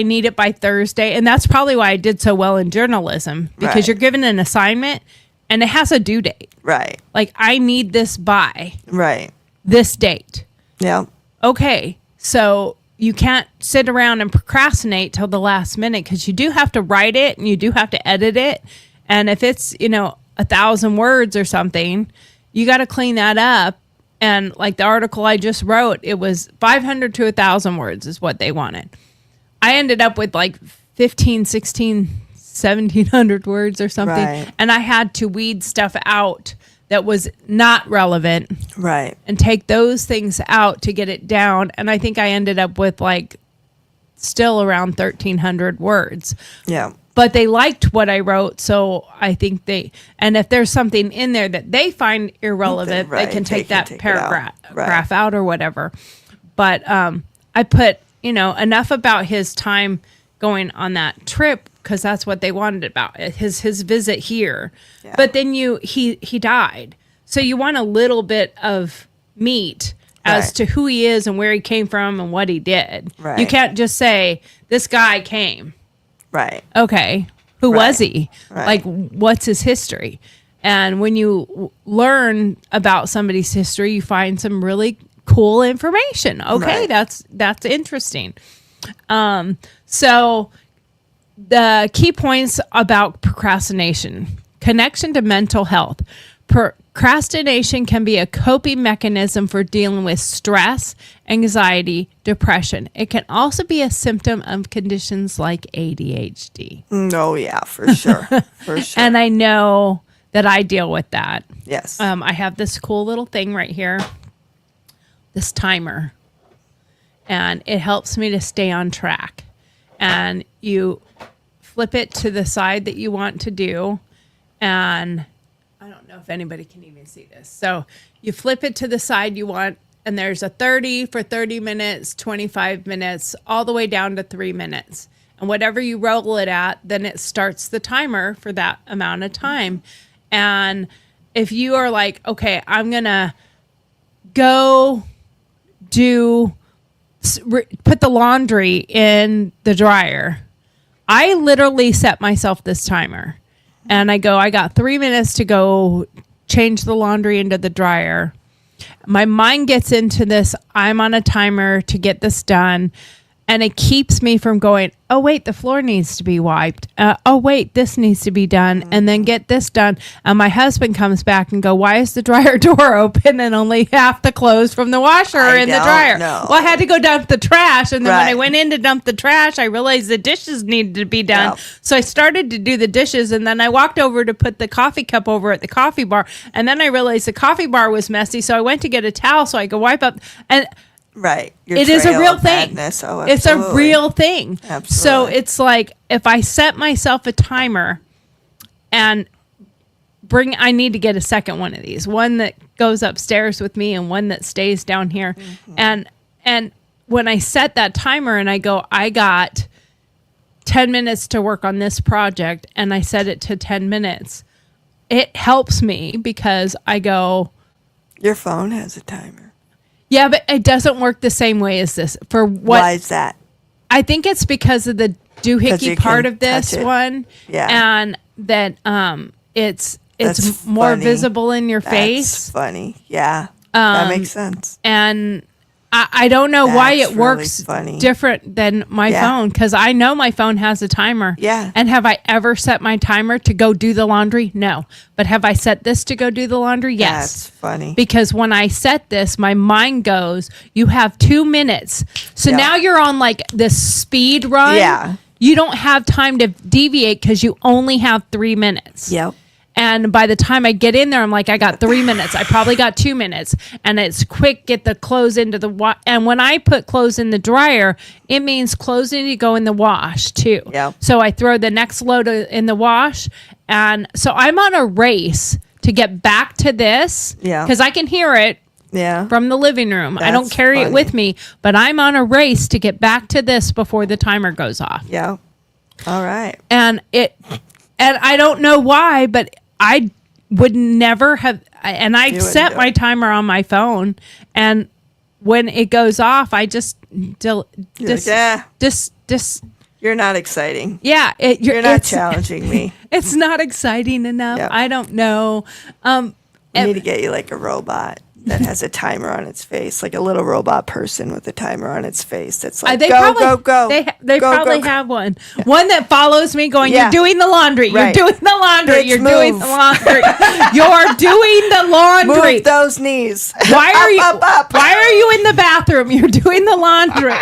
need it by Thursday. And that's probably why I did so well in journalism, because Right. you're given an assignment and it has a due date. Right. Like, I need this by Right. this date. Yeah. Okay, so you can't sit around and procrastinate till the last minute, because you do have to write it and you do have to edit it. And if it's, 1,000 words or something, you got to clean that up. And like the article I just wrote, it was 500 to 1,000 words is what they wanted. I ended up with like 15, 16, 1,700 words or something. Right. And I had to weed stuff out that was not relevant Right. and take those things out to get it down. And I think I ended up with like still around 1,300 words. Yeah. but they liked what I wrote. So I think and if there's something in there that they find irrelevant, Right, they can they take can that take it out. paragraph Right. graph out or whatever. But I put, enough about his time going on that trip, because that's what they wanted about it, his visit here. Yeah. But then he died. So you want a little bit of meat as Right. to who he is and where he came from and what he did. Right. You can't just say, this guy came. Right. Okay. Who was Right. he? Right. Like, what's his history? And when you learn about somebody's history, you find some really cool information. Okay. Right. That's interesting. So the key points about procrastination: connection to mental health. Procrastination can be a coping mechanism for dealing with stress, anxiety, depression. It can also be a symptom of conditions like ADHD. Oh, yeah, for sure. For sure. And I know that I deal with that. Yes. I have this cool little thing right here, this timer, and it helps me to stay on track. And you flip it to the side that you want to do, and I don't know if anybody can even see this. So you flip it to the side you want, and there's a 30 for 30 minutes, 25 minutes, all the way down to 3 minutes. And whatever you roll it at, then it starts the timer for that amount of time. And if you are like, okay, I'm going to go put the laundry in the dryer, I literally set myself this timer. And I got 3 minutes to go change the laundry into the dryer. My mind gets into this, I'm on a timer to get this done. And it keeps me from going, oh, wait, the floor needs to be wiped. Oh, wait, this needs to be done. And then get this done. And my husband comes back and go, why is the dryer door open and only half the clothes from the washer are in the dryer? know. Well, I had to go dump the trash. And then when I Right. went in to dump the trash, I realized the dishes needed to be done. Yep. So I started to do the dishes. And then I walked over to put the coffee cup over at the coffee bar. And then I realized the coffee bar was messy. So I went to get a towel so I could wipe up. And right. Your it is a trail real of thing. madness. Oh, it's a absolutely. real thing. So Absolutely. it's like, if I set myself a timer and I need to get a second one of these, one that goes upstairs with me and one that stays down here. Mm-hmm. And when I set that timer and I go, I got 10 minutes to work on this project, and I set it to 10 minutes, it helps me because I go, Your phone has a timer. yeah, but it doesn't work the same way as this. For what? Why is that? I think it's because of the 'Cause doohickey you part can of this touch it. one. Yeah. And that it's That's more funny. visible in your That's face. funny. Yeah. That makes sense. And I don't know why That's it works really funny. different than my Yeah. phone, because I know my phone has a timer. Yeah. And have I ever set my timer to go do the laundry? No. But have I set this to go do the laundry? Yes. That's funny. Because when I set this, my mind goes, you have 2 minutes. So Yeah. now you're on like this speed run. Yeah. You don't have time to deviate because you only have 3 minutes. Yep. And by the time I get in there, I'm like, I got 3 minutes. I probably got 2 minutes. And it's quick, get the clothes into the and when I put clothes in the dryer, it means clothes need to go in the wash too. Yep. So I throw the next load in the wash. And so I'm on a race to get back to this. Yeah. Because I can hear it Yeah. from the living room. I don't That's carry it funny. with me, but I'm on a race to get back to this before the timer goes off. Yeah. All right. And I don't know why, but I would never have, and I wouldn't set do my it. timer on my phone, and when it goes off, I just You're like, yeah. You're not exciting. yeah, You're not it's- challenging me. It's not exciting enough. Yep. I don't know. We need to get you like a robot that has a timer on its face, like a little robot person with a timer on its face. That's like, They go, probably, go, go. They Go, probably go, go. have one. One that follows me going, Yeah. you're doing the laundry. Right. You're doing the laundry. Bitch, You're doing move. the laundry. You're doing the laundry. Move those knees. Why are you up. Why are you in the bathroom? You're doing the laundry.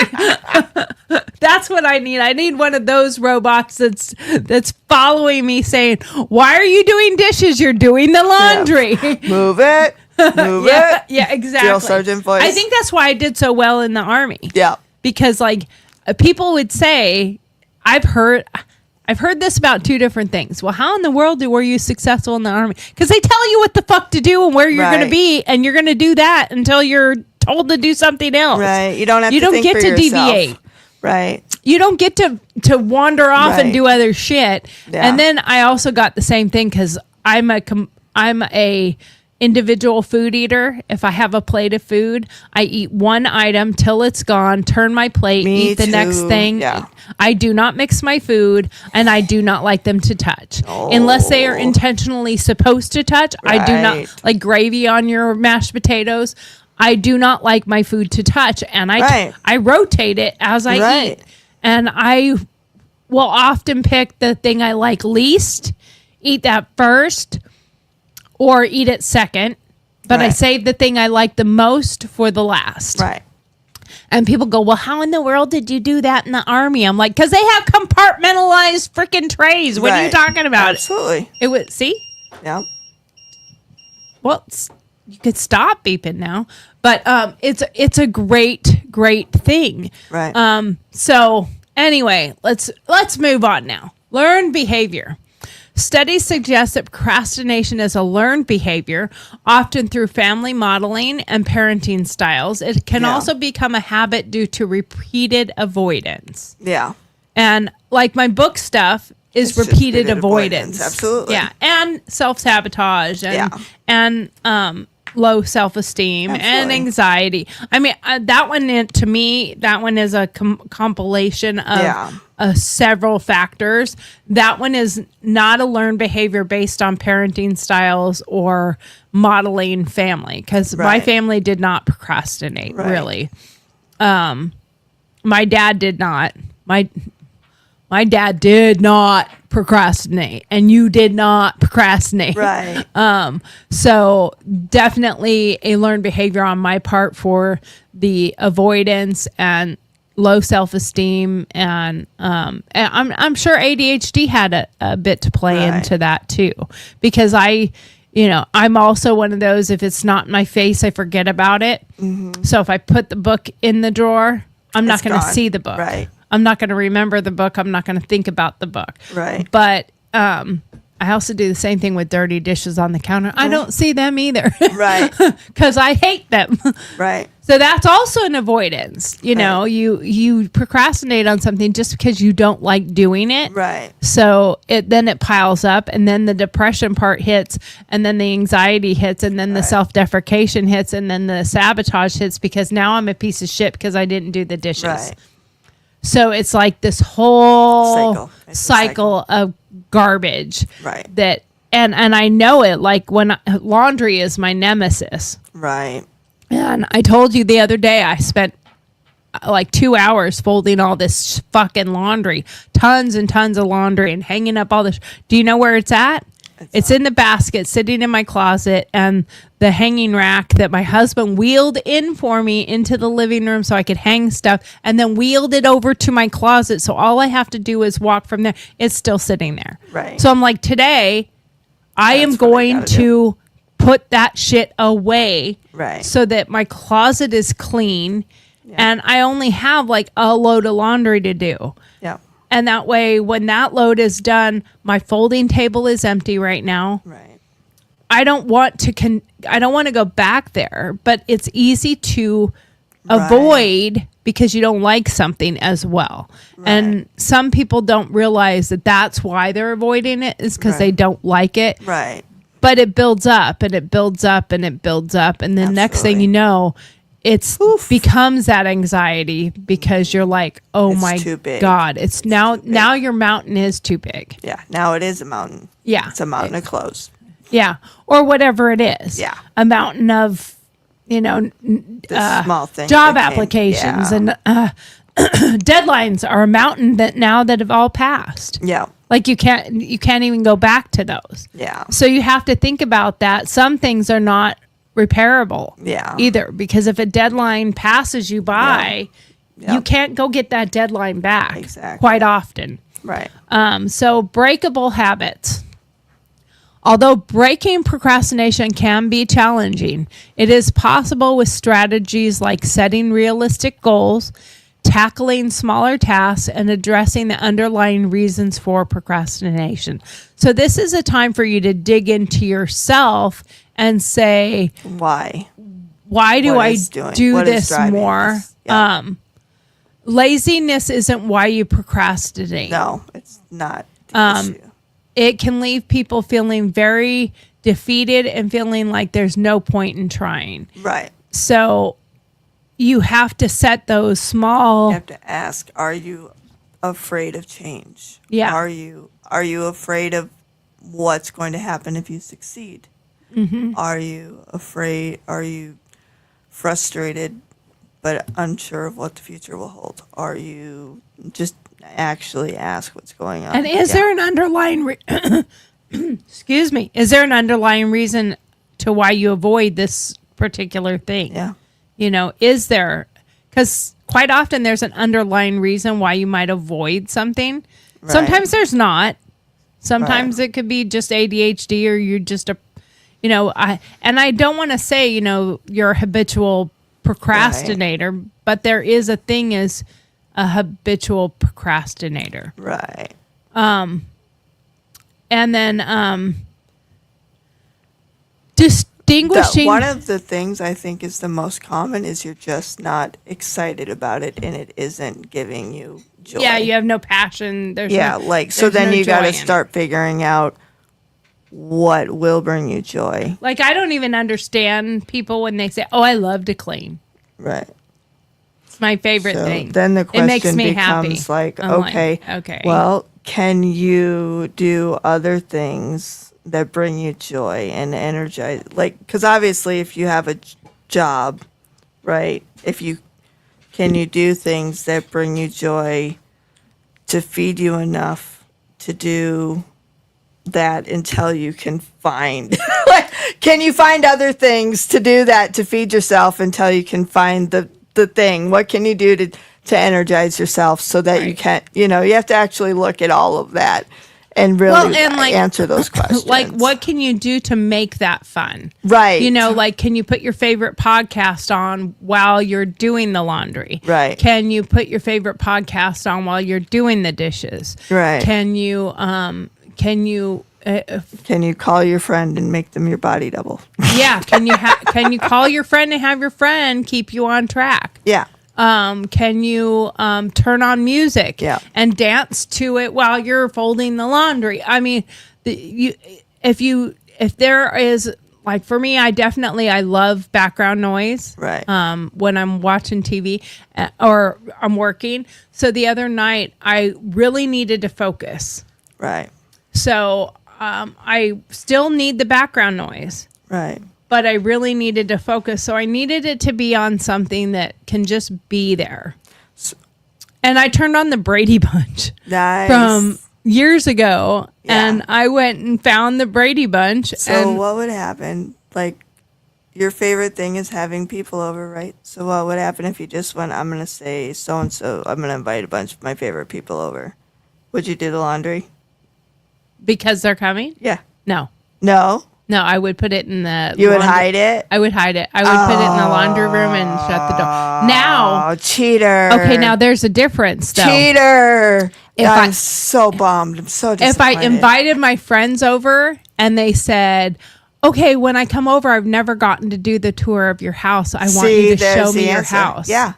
That's what I need. I need one of those robots that's following me saying, "Why are you doing dishes? You're doing the laundry." Move it. Move Yeah, it. yeah, exactly. Drill sergeant voice. I think that's why I did so well in the army. Yeah. Because like people would say, I've heard I've heard this about two different things. Well, how in the world were you successful in the Army? Because they tell you what the fuck to do and where you're going to be, and you're going to do that until you're told to do something else. Right. You don't have You to don't think get for to yourself. deviate. Right. You don't get to wander off and Right. do other shit. Yeah. And then I also got the same thing because I'm a individual food eater. If I have a plate of food, I eat one item till it's gone, turn my plate, Me eat the next too. thing. Yeah. I do not mix my food, and I do not like them to touch unless they are intentionally supposed to touch. I do not Right. like gravy on your mashed potatoes. I do not like my food to touch, and Right. I rotate it as I Right. eat, and I will often pick the thing I like least, eat that first, or eat it second. But I Right. save the thing I like the most for the last. Right. And people go, well, how in the world did you do that in the Army? I'm like, because they have compartmentalized freaking trays. What are you Right. talking about? Absolutely. It was, see? Yeah. Well, you could stop beeping now. But it's a great thing. Right. So anyway, let's move on now. Learned behavior. Studies suggest that procrastination is a learned behavior, often through family modeling and parenting styles. It can Yeah. also become a habit due to repeated avoidance. Yeah. And like my book stuff is It's just repeated repeated avoidance. avoidance, absolutely. Yeah. And self-sabotage Yeah. and low self-esteem and Absolutely. anxiety. I mean, that one, to me, that one is a compilation of Yeah. several factors. That one is not a learned behavior based on parenting styles or modeling family, because my Right. family did not procrastinate, Right. really. My dad did not. My dad did not procrastinate, and you did not procrastinate. Right. So definitely a learned behavior on my part for the avoidance and low self-esteem, and I'm sure ADHD had a bit to play Right. into that too, because I'm also one of those, if it's not in my face, I forget about it. So if I put the book in the drawer, I'm not It's going to gone. see the book. Right. I'm not going to remember the book. I'm not going to think about the book. Right. But I also do the same thing with dirty dishes on the counter. I don't see them either. Right. Because I hate them. Right. So that's also an avoidance. You know, you procrastinate on something just because you don't like doing it. Right. So then it piles up, and then the depression part hits, and then the anxiety hits, and then the self-deprecation hits, and then the sabotage hits, because now I'm a piece of shit because I didn't do the dishes. Right. So it's like this whole Cycle. It's a cycle of garbage. Right. That and I know it, like when laundry is my nemesis. Right. And I told you the other day I spent like 2 hours folding all this fucking laundry, tons and tons of laundry, and hanging up all this. Do you know where it's at? It's in the basket sitting in my closet, and the hanging rack that my husband wheeled in for me into the living room so I could hang stuff, and then wheeled it over to my closet. So all I have to do is walk from there. It's still sitting there. Right. So I'm like, today I am That's what I going gotta to put that shit away. Right. So that my closet is clean, and I only have like a load of laundry to do. Yeah. And that way, when that load is done, my folding table is empty right now. Right. I don't want to I don't want to go back there, but it's easy to avoid because you don't like something as well. And some people don't realize that that's why they're avoiding it, is because they don't like it. Right. But it builds up and it builds up and it builds up, and then next thing Absolutely. you know, it's becomes that anxiety because you're like, oh It's my too big. God, it's now your mountain is too big. Yeah. Now it is a mountain. Yeah. It's a mountain of clothes. Yeah. Or whatever it is. Yeah. A mountain of, The small things. job that came- applications yeah. and deadlines are a mountain that have all passed. Yeah. Like you can't even go back to those. Yeah. So you have to think about that. Some things are not repairable. Yeah. Either, because if a deadline passes you by, Yeah. you can't go get that deadline back. Exactly. Quite often. Right. So breakable habits. Although breaking procrastination can be challenging, it is possible with strategies like setting realistic goals, tackling smaller tasks, and addressing the underlying reasons for procrastination. So this is a time for you to dig into yourself and say, Why? why do What I is doing- do what is this driving more? this? Yeah. Laziness isn't why you procrastinate. No, it's not the issue. It can leave people feeling very defeated and feeling like there's no point in trying. Right. So you have to set those small. You have to ask, are you afraid of change? Yeah. Are you afraid of what's going to happen if you succeed? Mm-hmm. Are you afraid? Are you frustrated but unsure of what the future will hold? Are you just actually ask what's going on? And is there an underlying excuse me, is there an underlying reason to why you avoid this particular thing? Yeah. You know, is there? Because quite often there's an underlying reason why you might avoid something. Right. Sometimes there's not. Sometimes Right. it could be just ADHD, or you're just a, you know, I don't want to say, you know, you're a habitual procrastinator, but there is a thing as a habitual procrastinator. Right. And then distinguishing. One of the things I think is the most common is you're just not excited about it and it isn't giving you joy. Yeah, you have no passion. There's Yeah, no, like, so there's then no you got joy to in it. start figuring out what will bring you joy. Like, I don't even understand people when they say, "Oh, I love to clean. Right. It's my favorite So thing." then the It makes question me becomes happy. like, I'm like, okay, okay. well, can you do other things that bring you joy and energize? Like, because obviously if you have a job, right, can you do things that bring you joy to feed you enough to do that until you can find can you find other things to do that to feed yourself until you can find the thing? What can you do to energize yourself so that you Right. can't, you have to actually look at all of that and really answer those questions. Like, what can you do to make that fun? Right. You know, like, can you put your favorite podcast on while you're doing the laundry? Right. Can you put your favorite podcast on while you're doing the dishes? Right. Can you can you call your friend and make them your body double? yeah, can you call your friend and have your friend keep you on track? Yeah. Can you turn on music Yeah. and dance to it while you're folding the laundry? I mean, if there is, like, for me, I love background noise. Right. When I'm watching TV or I'm working. So the other night I really needed to focus. Right. So I still need the background noise, Right. but I really needed to focus. So I needed it to be on something that can just be there. And I turned on the Brady Bunch Nice. from years ago, Yeah. and I went and found the Brady Bunch. So and what would happen? Like, your favorite thing is having people over, right? So what would happen if you just went, I'm going to say so-and-so, I'm going to invite a bunch of my favorite people over. Would you do the laundry? because they're coming? Yeah. No, I would put it in the. You would hide it? I would hide it. I would put it in the laundry room and shut the door. Now, Oh, cheater. okay, now there's a difference though. Cheater. If I'm I- so bummed. I'm so disappointed. If I invited my friends over and they said, "Okay, when I come over, I've never gotten to do the tour of your house. I want you to there's show the me your answer. house." Yeah.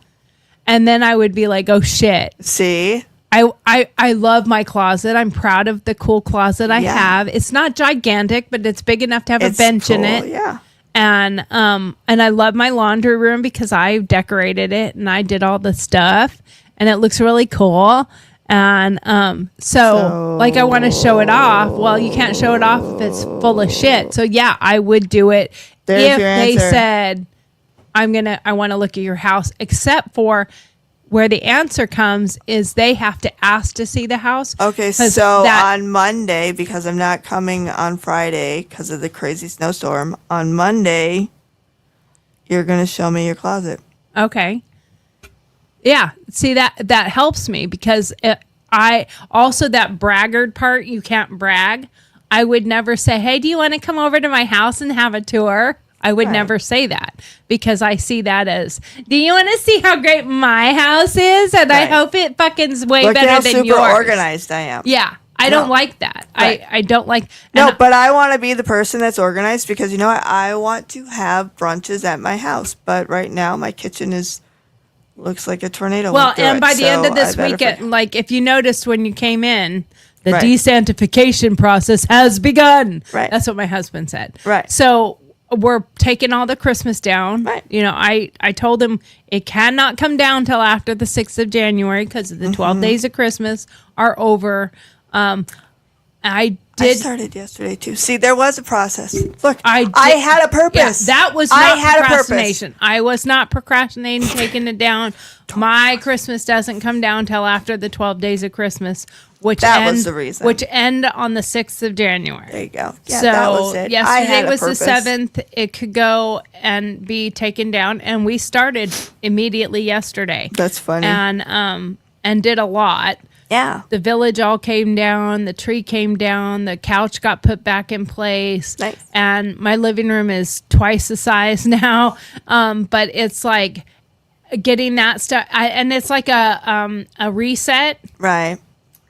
And then I would be like, "Oh shit. See? I love my closet. I'm proud of the cool closet I Yeah. have. It's not gigantic, but it's big enough to have It's a bench in cool, it. Yeah. And I love my laundry room because I decorated it and I did all the stuff and it looks really cool. And so like, I want to show it off. Well, you can't show it off if it's full of shit. So yeah, I would do it There's if your they answer. said I want to look at your house, except for where the answer comes is they have to ask to see the house. Okay, 'Cause so that- on Monday, because I'm not coming on Friday because of the crazy snowstorm, on Monday, you're going to show me your closet. Okay. Yeah. See, that helps me because I also, that braggart part, you can't brag. I would never say, "Hey, do you want to come over to my house and have a tour?" I would Right. never say that because I see that as, do you want to see how great my house is? And I Right. hope it fucking's way Look at better how than super yours. organized I am. Yeah. I don't No. like that. Right. I don't like. No, and but I want to be the person that's organized because you know what? I want to have brunches at my house. But right now, my kitchen looks like a tornado. well, went through and it, by the end so of this I better weekend, like if you noticed when you came in, the Right. desantification process has begun. Right. That's what my husband said. Right. So we're taking all the Christmas down. Right. You know, I told him it cannot come down till after the 6th of January because the 12 days of Christmas are over. I I did. started yesterday too. See, there was a process. Look, I I did- had a purpose. Yeah, that was I not had a purpose. procrastination. I was not procrastinating, taking it down. My Christmas doesn't come down till after the 12 days of Christmas, which That end, was the reason. which end on the 6th of January. There you go. Yeah, So that was it. I yesterday had a was the purpose. 7th. It could go and be taken down, and we started immediately yesterday. That's funny. And did a lot. Yeah. The village all came down, the tree came down, the couch got put back in place. Nice. And my living room is twice the size now. But it's like getting that stuff, and it's like a reset Right.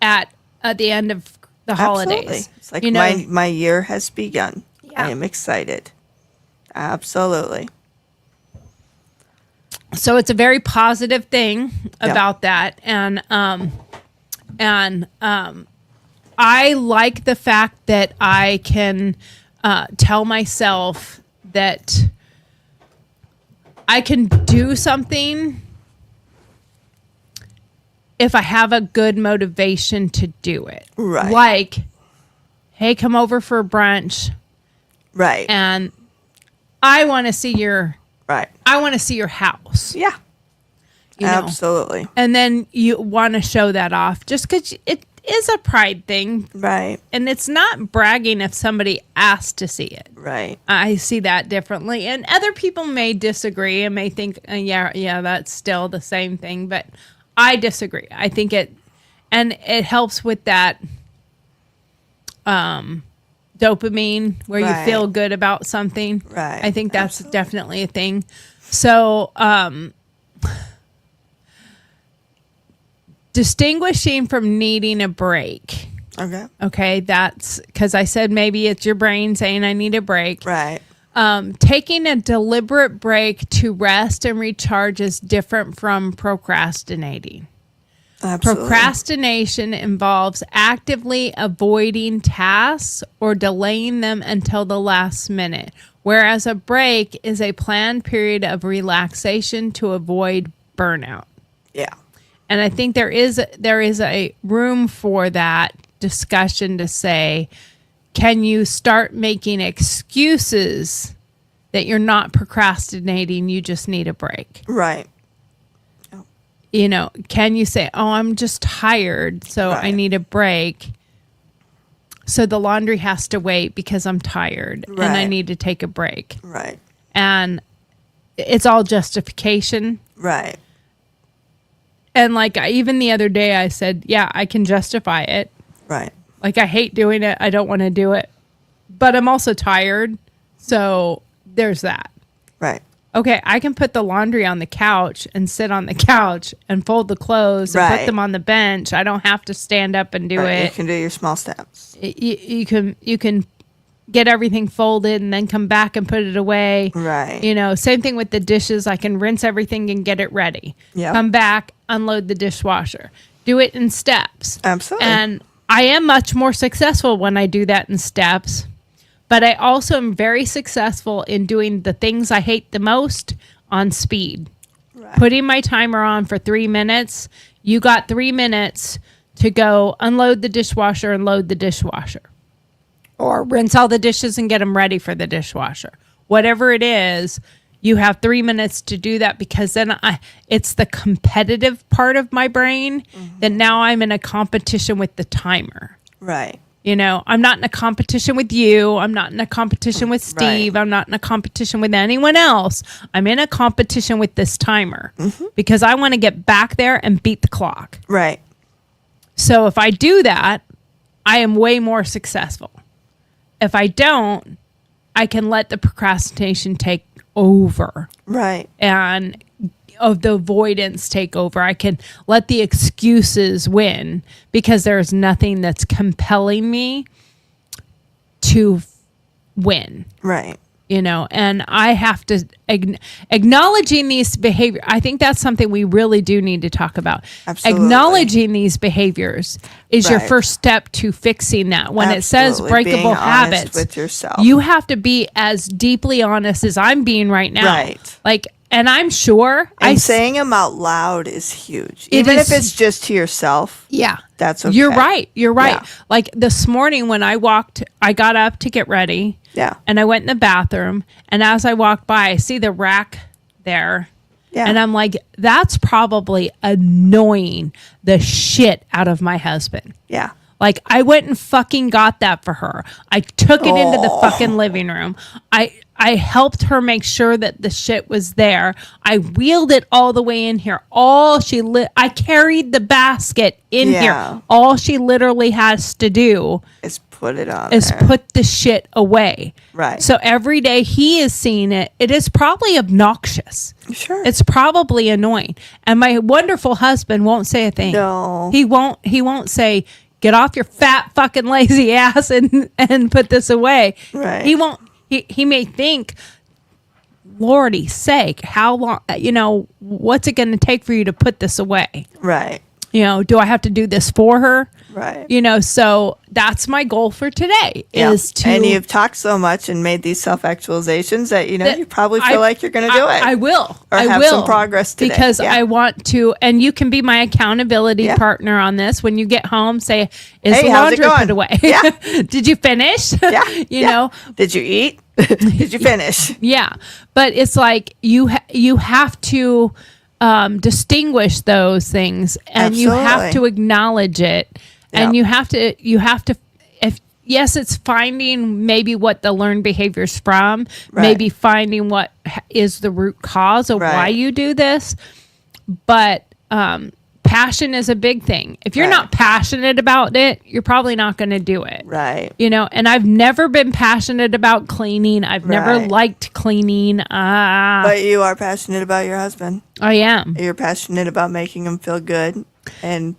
at the end of the holidays. Absolutely. It's like you know, my year has begun. Yeah. I am excited. Absolutely. so it's a very positive thing about that, and I like the fact that I can tell myself that I can do something if I have a good motivation to do it. Right. Like, hey, come over for brunch, Right. and I want to see your right. house. Yeah. You know? Absolutely. And then you want to show that off just because it is a pride thing. Right. And it's not bragging if somebody asks to see it. Right. I see that differently. And other people may disagree and may think, yeah, that's still the same thing. But I disagree. I think it helps with that dopamine where you Right. feel good about something. Right. I think that's definitely a thing. So, distinguishing from needing a break. Okay. Okay, that's because I said maybe it's your brain saying I need a break. Right. Taking a deliberate break to rest and recharge is different from procrastinating. Absolutely. Procrastination involves actively avoiding tasks or delaying them until the last minute, whereas a break is a planned period of relaxation to avoid burnout. Yeah. And I think there is a room for that discussion to say, can you start making excuses that you're not procrastinating, you just need a break? Right. You know, can you say, oh, I'm just tired, so I Right. need a break. So the laundry has to wait because I'm tired and I Right. need to take a break. Right. And it's all justification. Right. And like even the other day I said, yeah, I can justify it. Right. Like I hate doing it. I don't want to do it. But I'm also tired. So there's that. Right. Okay, I can put the laundry on the couch and sit on the couch and fold the clothes and put Right. them on the bench. I don't have to stand up and do Right. You it. can do your small steps. You can get everything folded and then come back and put it away. Right. You know, same thing with the dishes. I can rinse everything and get it ready. Yep. Come back, unload the dishwasher. Do it in steps. Absolutely. And I am much more successful when I do that in steps. But I also am very successful in doing the things I hate the most on speed. Right. Putting my timer on for 3 minutes. You got 3 minutes to go unload the dishwasher and load the dishwasher. Or rinse all the dishes and get them ready for the dishwasher. Whatever it is, you have 3 minutes to do that because then it's the competitive part of my brain that now I'm in a competition with the timer. Right. You know, I'm not in a competition with you. I'm not in a competition with Steve. Right. I'm not in a competition with anyone else. I'm in a competition with this timer because I want to get back there and beat the clock. Right. So if I do that, I am way more successful. If I don't, I can let the procrastination take over. Right. And of the avoidance take over. I can let the excuses win because there's nothing that's compelling me to win. Right. You know, and I have to acknowledging these behaviors. I think that's something we really do need to talk about. Absolutely. Acknowledging these behaviors is your Right. first step to fixing that. When it says Absolutely. breakable Being honest habits, with yourself. you have to be as deeply honest as I'm being right now. Right. Like, and I'm sure And saying them out loud is huge. It Even is- if it's just to yourself. yeah, That's okay. You're right. You're right. Yeah. Like this morning when I got up to get ready. Yeah. And I went in the bathroom, and as I walked by, I see the rack there. Yeah. And I'm like, that's probably annoying the shit out of my husband. Yeah. Like, I went and fucking got that for her. I took it into the Oh. fucking living room. I helped her make sure that the shit was there. I wheeled it all the way in here. I carried the basket in Yeah. here. All she literally has to do Is put it on is there. put the shit away. Right. So every day he is seeing it. It is probably obnoxious. Sure. It's probably annoying. And my wonderful husband won't say a thing. No. He won't say, get off your fat fucking lazy ass and put this away. Right. He won't. He may think, Lordy's sake, how long, what's it going to take for you to put this away? Right. Do I have to do this for her? Right. So that's my goal for today Yeah. is to. And you've talked so much and made these self-actualizations that, that you probably feel like you're going to do it. I will. Or I have will. some progress today. Because Yeah. I want to, and you can be my accountability Yeah. partner on this. When you get home, say, is Hey, the how's it laundry going? put away? Yeah. Did you finish? Yeah. You Yeah. know? Did you eat? Did you finish? Yeah. But it's like you have to distinguish those things, and you have Absolutely. to acknowledge it. And Yeah. you have to, if yes, it's finding maybe what the learned behavior's from, Right. maybe finding what is the root cause of why Right. you do this. But passion is a big thing. If you're Right. not passionate about it, you're probably not going to do it. Right. And I've never been passionate about cleaning. I've never Right. liked cleaning. But you are passionate about your husband. I am. You're passionate about making him feel good and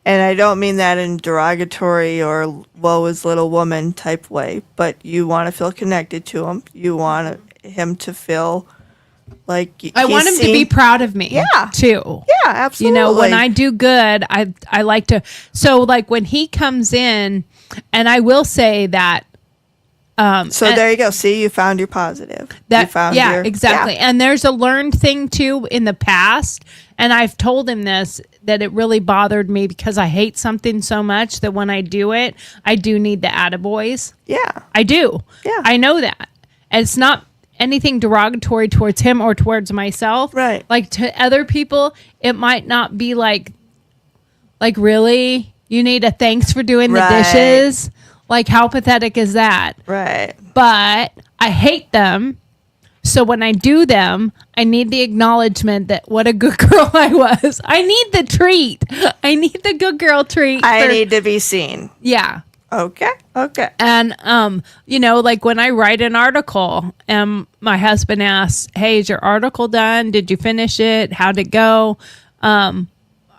I don't mean that in derogatory or woe is little woman type way, but you want to feel connected to him. You want him to feel like I want him to be proud of me. Yeah. Too. Yeah, absolutely. When I do good, I like to. So like when he comes in, and I will say that. So there you go. See, you found your positive. You found your, exactly. Yeah. And there's a learned thing too in the past, and I've told him this, that it really bothered me because I hate something so much that when I do it, I do need the attaboys. Yeah. I do. Yeah. I know that. And it's not anything derogatory towards him or towards myself. Right. Like to other people, it might not be like really, you need a thanks for doing the Right. dishes. Like how pathetic is that? Right. But I hate them. So when I do them, I need the acknowledgement that what a good girl I was. I need the treat. I need the good girl treat. I need to be seen. Yeah. Okay. Okay. And like when I write an article and my husband asks, "Hey, is your article done? Did you finish it? How'd it go?"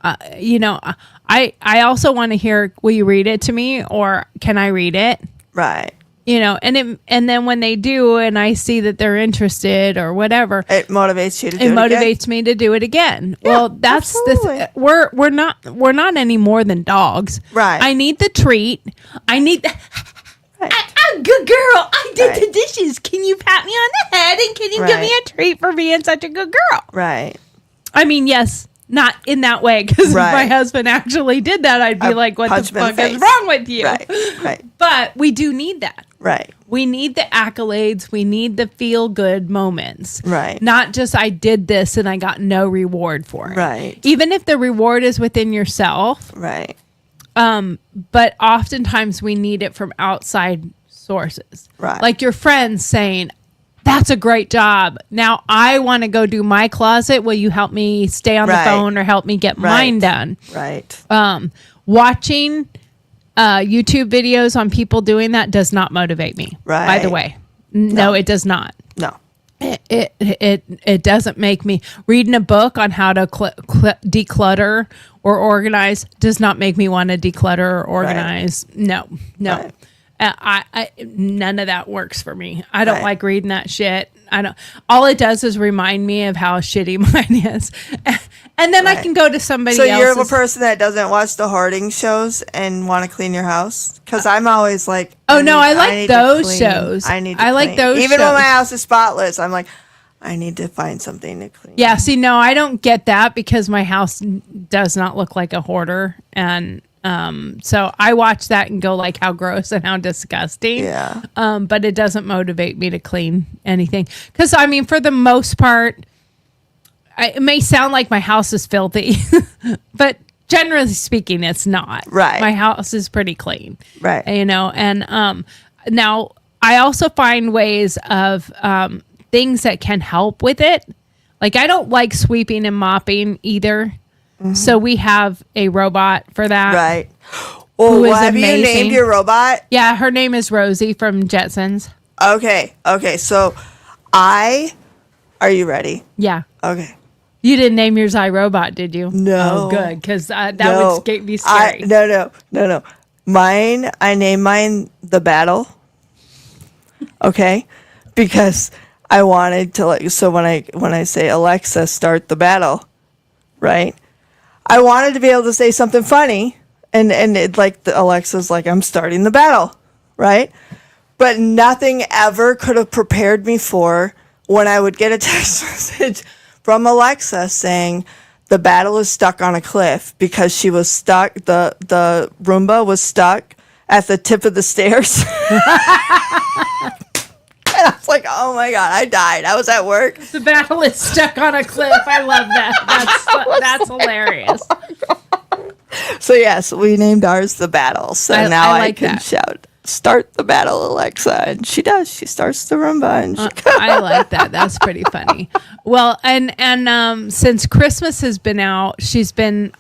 I also want to hear, will you read it to me or can I read it? Right. And then when they do and I see that they're interested or whatever, It motivates you to do it it motivates me to do it again. Well, that's absolutely. we're not any more than dogs. Right. I need the treat. I need the Right. I'm a good girl. I did Right. the dishes. Can you pat me on the head and can you give me Right. a treat for being such a good girl? Right. I mean, yes, not in that way, because Right. if my husband actually did that, I'd be I'd like, what the punch him in the fuck is face. wrong with you? Right. Right. But we do need that. Right. We need the accolades. We need the feel good moments. Right. Not just I did this and I got no reward for it. Right. Even if the reward is within yourself. Right. But oftentimes we need it from outside sources. Right. Like your friends saying, that's a great job. Now I want to go do my closet. Will you help me stay on the Right. phone or help me get mine done? Right. Watching YouTube videos on people doing that does not motivate me. By the Right. way, No, it does not. No. It doesn't make me reading a book on how to declutter or organize does not make me want to declutter or organize. Right. No. Right. I none of that works for me. I don't Right. like reading that shit. I don't. All it does is remind me of how shitty mine is, and then I can go to somebody. So you're else's. the person that doesn't watch the hoarding shows and want to clean your house? Because I'm always like, I like need to those clean. shows. I need. To I like clean. those. Even shows. when my house is spotless, I'm like, I need to find something to clean. Yeah. See, no, I don't get that because my house does not look like a hoarder, and so I watch that and go like, how gross and how disgusting. Yeah. But it doesn't motivate me to clean anything because I mean, for the most part, it may sound like my house is filthy, but generally speaking, it's not. Right. My house is pretty clean. Right. You know, and now I also find ways of things that can help with it. Like I don't like sweeping and mopping either. Mm-hmm. So we have a robot for that. Right. Well, have you named your robot? Yeah, her name is Rosie from Jetsons. Okay. So are you ready? Yeah. Okay. You didn't name yours iRobot, did you? No. Oh, good, because that would be scary. No. I named mine The Battle. Okay. Because I wanted to so when I say Alexa, start the battle, right? I wanted to be able to say something funny, and it Alexa's like, I'm starting the battle, right? But nothing ever could have prepared me for when I would get a text message from Alexa saying the battle is stuck on a cliff because she was stuck. The Roomba was stuck at the tip of the stairs. And I was like, oh my God, I died. I was at work. The battle is stuck on a cliff. I love that. That's hilarious. So yes, we named ours The Battle. So now I can shout, start the battle, Alexa. And she does. She starts the Roomba. And I like that. That's pretty funny. Well, and since Christmas has been out, she's been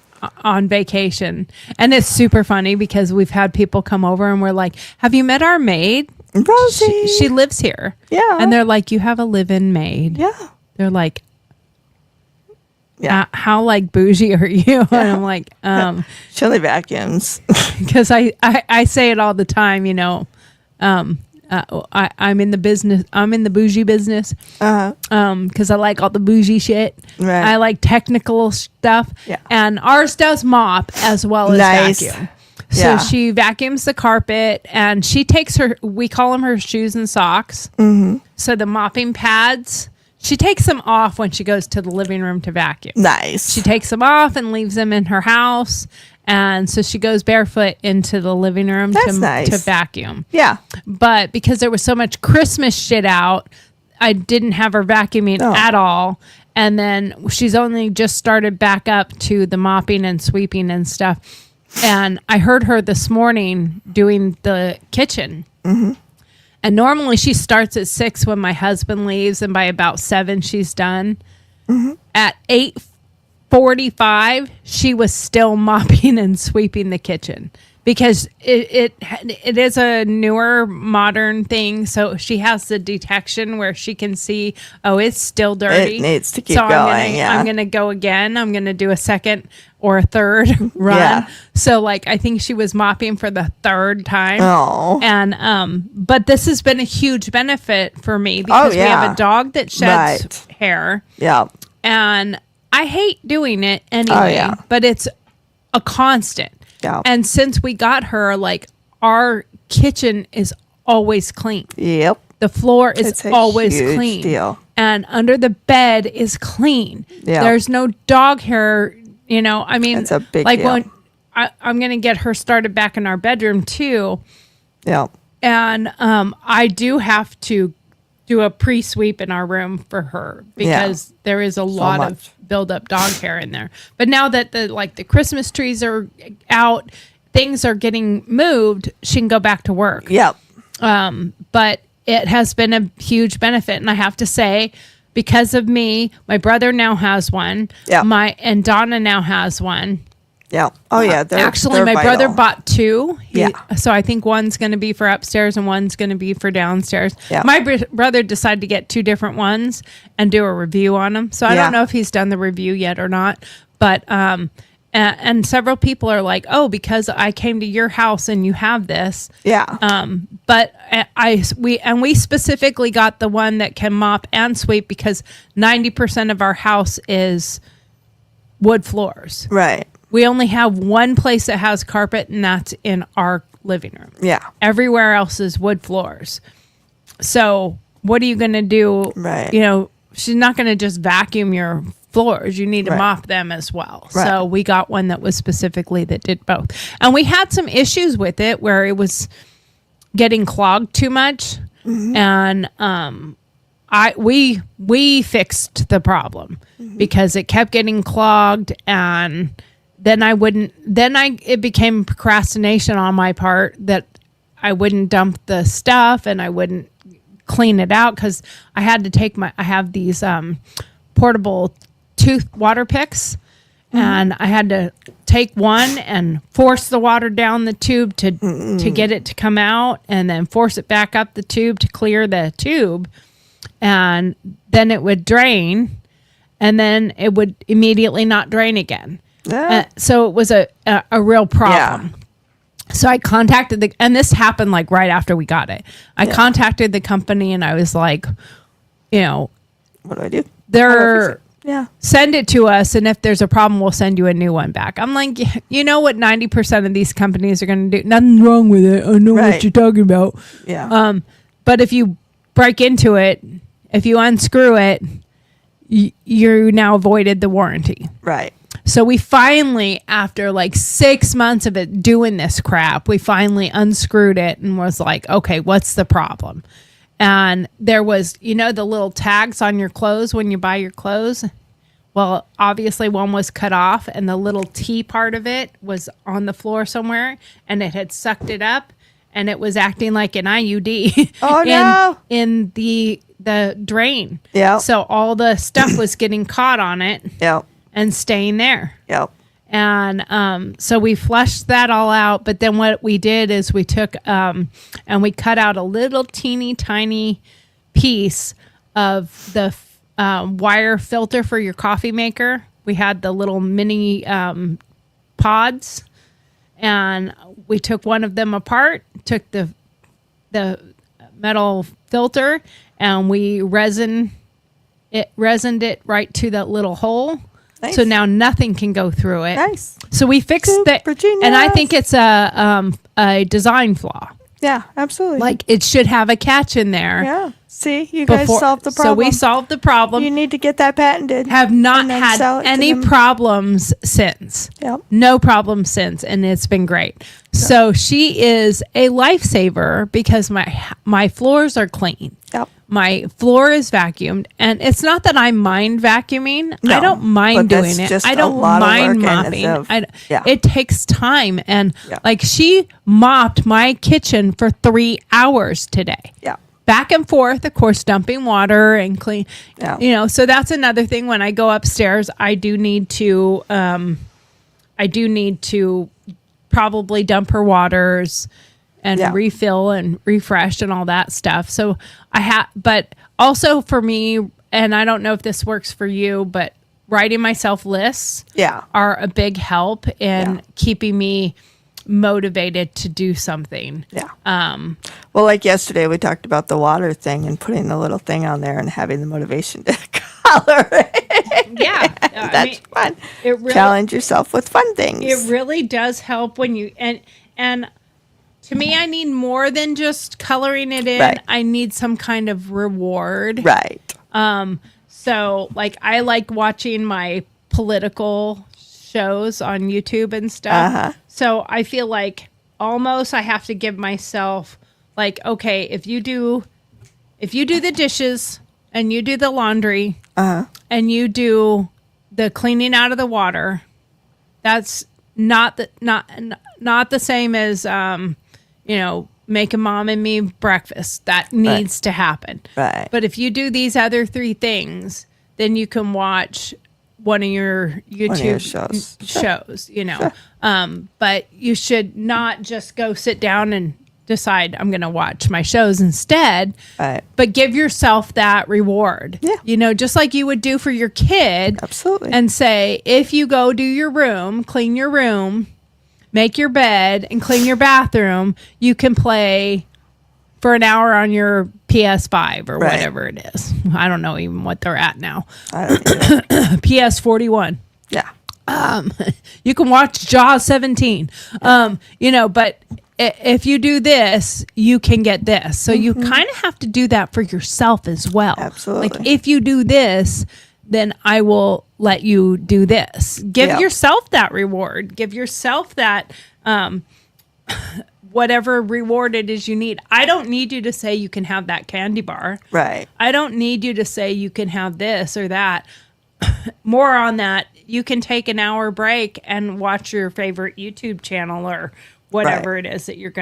on vacation. And it's super funny because we've had people come over and we're like, have you met our maid? Rosie. She lives here. Yeah. And they're like, you have a live-in maid. Yeah. They're like, yeah. How like bougie are you? Yeah. And I'm like, she only vacuums. Because I say it all the time, you know. I'm in the business. I'm in the bougie business. Because I like all the bougie shit. Right. I like technical stuff. Yeah. And ours does mop as well as vacuum. So she vacuums the carpet and she takes we call them her shoes and socks. Mm-hmm. So the mopping pads, she takes them off when she goes to the living room to vacuum. Nice. She takes them off and leaves them in her house. And so she goes barefoot into the living room to vacuum. Yeah. But because there was so much Christmas shit out, I didn't have her vacuuming at all. And then she's only just started back up to the mopping and sweeping and stuff. And I heard her this morning doing the kitchen. Mm-hmm. And normally she starts at 6 when my husband leaves. And by about 7, she's done. Mm-hmm. At 8:45, she was still mopping and sweeping the kitchen. Because it is a newer modern thing, so she has the detection where she can see, oh, it's still dirty. It needs to keep going. I'm gonna go again. I'm gonna do a second or a third run. Yeah. So like I think she was mopping for the third time. Oh. And but this has been a huge benefit for me because we have a dog that sheds hair. Yeah. And I hate doing it anyway, but it's a constant. Yeah. And since we got her, like our kitchen is always clean. Yep. The floor is always huge clean. Deal. And under the bed is clean. Yeah. There's no dog hair, you know. I mean, it's a big like deal. when I'm going to get her started back in our bedroom too. Yeah. And I do have to do a pre-sweep in our room for her because there is a lot of build up dog hair in there. But now that the Christmas trees are out, things are getting moved, she can go back to work. Yep. But it has been a huge benefit. And I have to say, because of me, my brother now has one. Yep. And Donna now has one. Yeah. Oh yeah. Actually, they're my brother vital. bought two. Yeah. So I think one's going to be for upstairs and one's going to be for downstairs. Yeah. My brother decided to get two different ones and do a review on them. So I Yeah. don't know if he's done the review yet or not. But and several people are like, oh, because I came to your house and you have this. Yeah. But we specifically got the one that can mop and sweep because 90% of our house is wood floors. Right. We only have one place that has carpet, and that's in our living room. Yeah. Everywhere else is wood floors. So what are you going to do? Right. You know, she's not going to just vacuum your floors. You need to Right. mop them as well. Right. So we got one that was specifically that did both. And we had some issues with it where it was getting clogged too much. Mm-hmm. And we fixed the problem because it kept getting clogged, and then it became procrastination on my part that I wouldn't dump the stuff and I wouldn't clean it out because I had to I have these portable tooth water picks, and I had to take one and force the water down the tube to get it to come out, and then force it back up the tube to clear the tube, and then it would drain, and then it would immediately not drain again. Yeah. So it was a real problem. So I contacted and this happened like right after we got it. I contacted the company and I was like, you know, What do I do? they're Yeah. send it to us, and if there's a problem, we'll send you a new one back. I'm like, you know what 90% of these companies are going to do? Nothing wrong with it. I know Right. what you're talking about. Yeah. But if you break into it, if you unscrew it, you now avoided the warranty. Right. So we finally, after like 6 months of it doing this crap, we finally unscrewed it and was like, okay, what's the problem? And there was, you know, the little tags on your clothes when you buy your clothes. Well, obviously one was cut off and the little T part of it was on the floor somewhere, and it had sucked it up and it was acting like an IUD. Oh, no. in the drain. Yeah. So all the stuff was getting caught on it Yep. and staying there. Yep. And so we flushed that all out. But then what we did is we took and we cut out a little teeny tiny piece of the wire filter for your coffee maker. We had the little mini pods, and we took one of them apart, took the metal filter, and we resined it right to that little hole. Nice. So now nothing can go through it. Nice. So we fixed that, Super genius. and I think it's a design flaw. Yeah, absolutely. Like it should have a catch in there. yeah. See, you guys solved the So problem. we solved the problem. You need to get that patented. Have not and then had sell it to any them. problems since. Yep. No problems since, and it's been great. So she is a lifesaver because my floors are clean. Yep. My floor is vacuumed, and it's not that I mind vacuuming. No, I don't mind but doing that's it. just I a don't lot of mind work and mopping. it's yeah. It takes time, and Yeah. like she mopped my kitchen for 3 hours today. Yeah. Back and forth, of course, dumping water and clean. Yeah. You know, so that's another thing. When I go upstairs, I do need to probably dump her waters and Yeah. refill and refresh and all that stuff. So but also for me, and I don't know if this works for you, but writing myself lists Yeah. are a big help in Yeah. keeping me motivated to do something. Yeah. Well, like yesterday, we talked about the water thing and putting the little thing on there and having the motivation to color it. Yeah. That's fun. it really- Challenge yourself with fun things. It really does help when you and to me, I need more than just coloring it in. Right. I need some kind of reward. Right. So like I like watching my political shows on YouTube and stuff. Uh-huh. So I feel like almost I have to give myself like, okay, if you do the dishes and you do the laundry and you do the cleaning out of the water, that's not the same as making mom and me breakfast. That needs to happen. Right. But if you do these other 3 things, then you can watch one of your YouTube shows. shows, you know. But you should not just go sit down and decide I'm going to watch my shows instead, Right. but give yourself that reward. Yeah. You know, just like you would do for your kid. Absolutely. And say, if you go do your room, clean your room, make your bed, and clean your bathroom, you can play for an hour on your PS5 or Right. whatever it is. I don't know even what they're at now. I don't either. PS41. Yeah. You can watch Jaws 17. You know, but if you do this, you can get this. So you kind of have to do that for yourself as well. Absolutely. Like if you do this, then I will let you do this. Give Yeah. yourself that reward. Give yourself that whatever reward it is you need. I don't need you to say you can have that candy bar. Right. I don't need you to say you can have this or that. More on that, you can take an hour break and watch your favorite YouTube channel or whatever Right. it is that you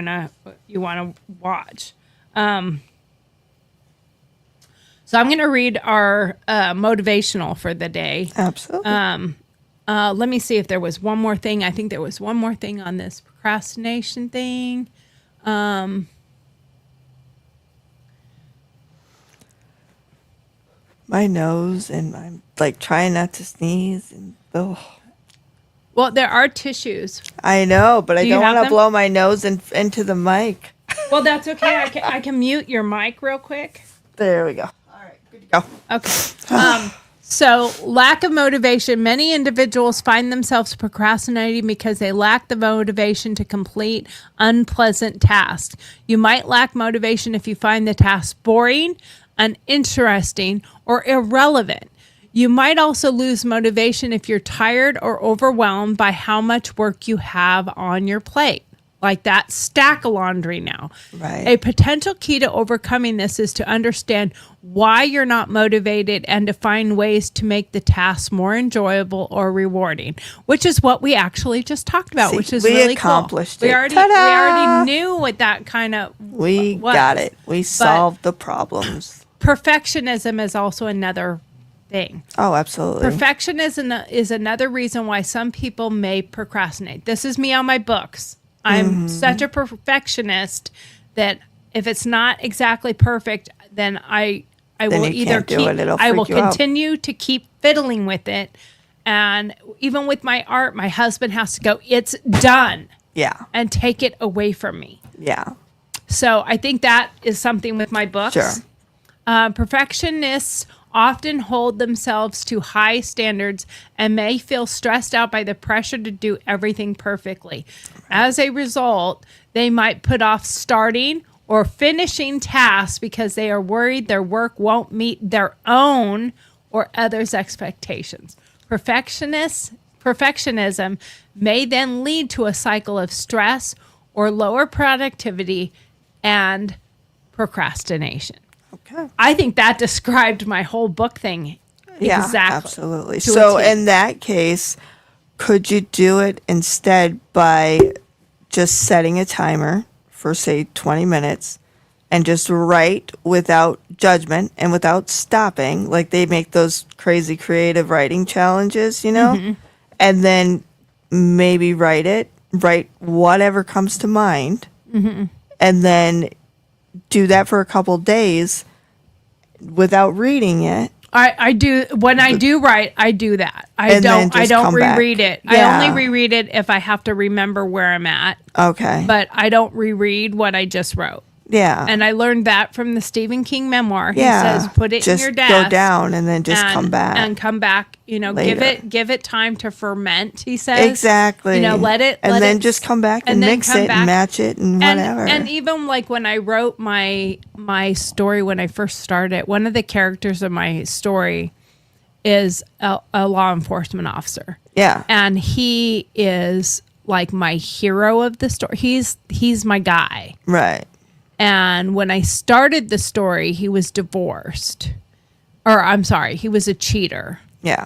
want to watch. So I'm going to read our motivational for the day. Absolutely. Let me see if there was one more thing. I think there was one more thing on this procrastination thing. My nose, and I'm like trying not to sneeze, and Well, there are tissues. I know, but I Do you don't have want to them? blow my nose into the mic. Well, that's okay. I can mute your mic real quick. There we go. All right, good to go. Okay. So, lack of motivation. Many individuals find themselves procrastinating because they lack the motivation to complete unpleasant tasks. You might lack motivation if you find the task boring, uninteresting, or irrelevant. You might also lose motivation if you're tired or overwhelmed by how much work you have on your plate. Like that stack of laundry now. Right. A potential key to overcoming this is to understand why you're not motivated and to find ways to make the task more enjoyable or rewarding, which is what we actually just talked about, See, which is we really accomplished cool. it. We Ta-da! already knew what that kind of We was. got it. We solved the problems. Perfectionism is also another thing. Oh, absolutely. Perfectionism is another reason why some people may procrastinate. This is me on my books. I'm such a perfectionist that if it's not exactly perfect, then I Then will you either can't do it. It'll I will freak you out. continue to keep fiddling with it. And even with my art, my husband has to go, it's done, Yeah. and take it away from me. Yeah. So I think that is something with my books. Sure. Perfectionists often hold themselves to high standards and may feel stressed out by the pressure to do everything perfectly. As a result, they might put off starting or finishing tasks because they are worried their work won't meet their own or others' expectations. Perfectionism may then lead to a cycle of stress or lower productivity and procrastination. Okay. I think that described my whole book thing Yeah, exactly. absolutely. to a So T. in that case, could you do it instead by just setting a timer for say 20 minutes and just write without judgment and without stopping? Like they make those crazy creative writing challenges, you know? Mm-hmm. And then maybe write whatever comes to mind. Mm-hmm. And then do that for a couple days without reading it. I do when I do write, I do that. I And then don't just come back. reread it. Yeah. I only reread it if I have to remember where I'm at, Okay. but I don't reread what I just wrote. Yeah. And I learned that from the Stephen King memoir. He Yeah, says put it just in your desk. go down and then just come back. And come back, later. give it time to ferment, he says. Exactly. Let it and let then it- just come back and then mix come it back. and match it and whatever. And even like when I wrote my story when I first started, one of the characters of my story is a law enforcement officer. yeah. And he is like my hero of the story. He's my guy. Right. And when I started the story, he was divorced. Or I'm sorry, he was a cheater. Yeah.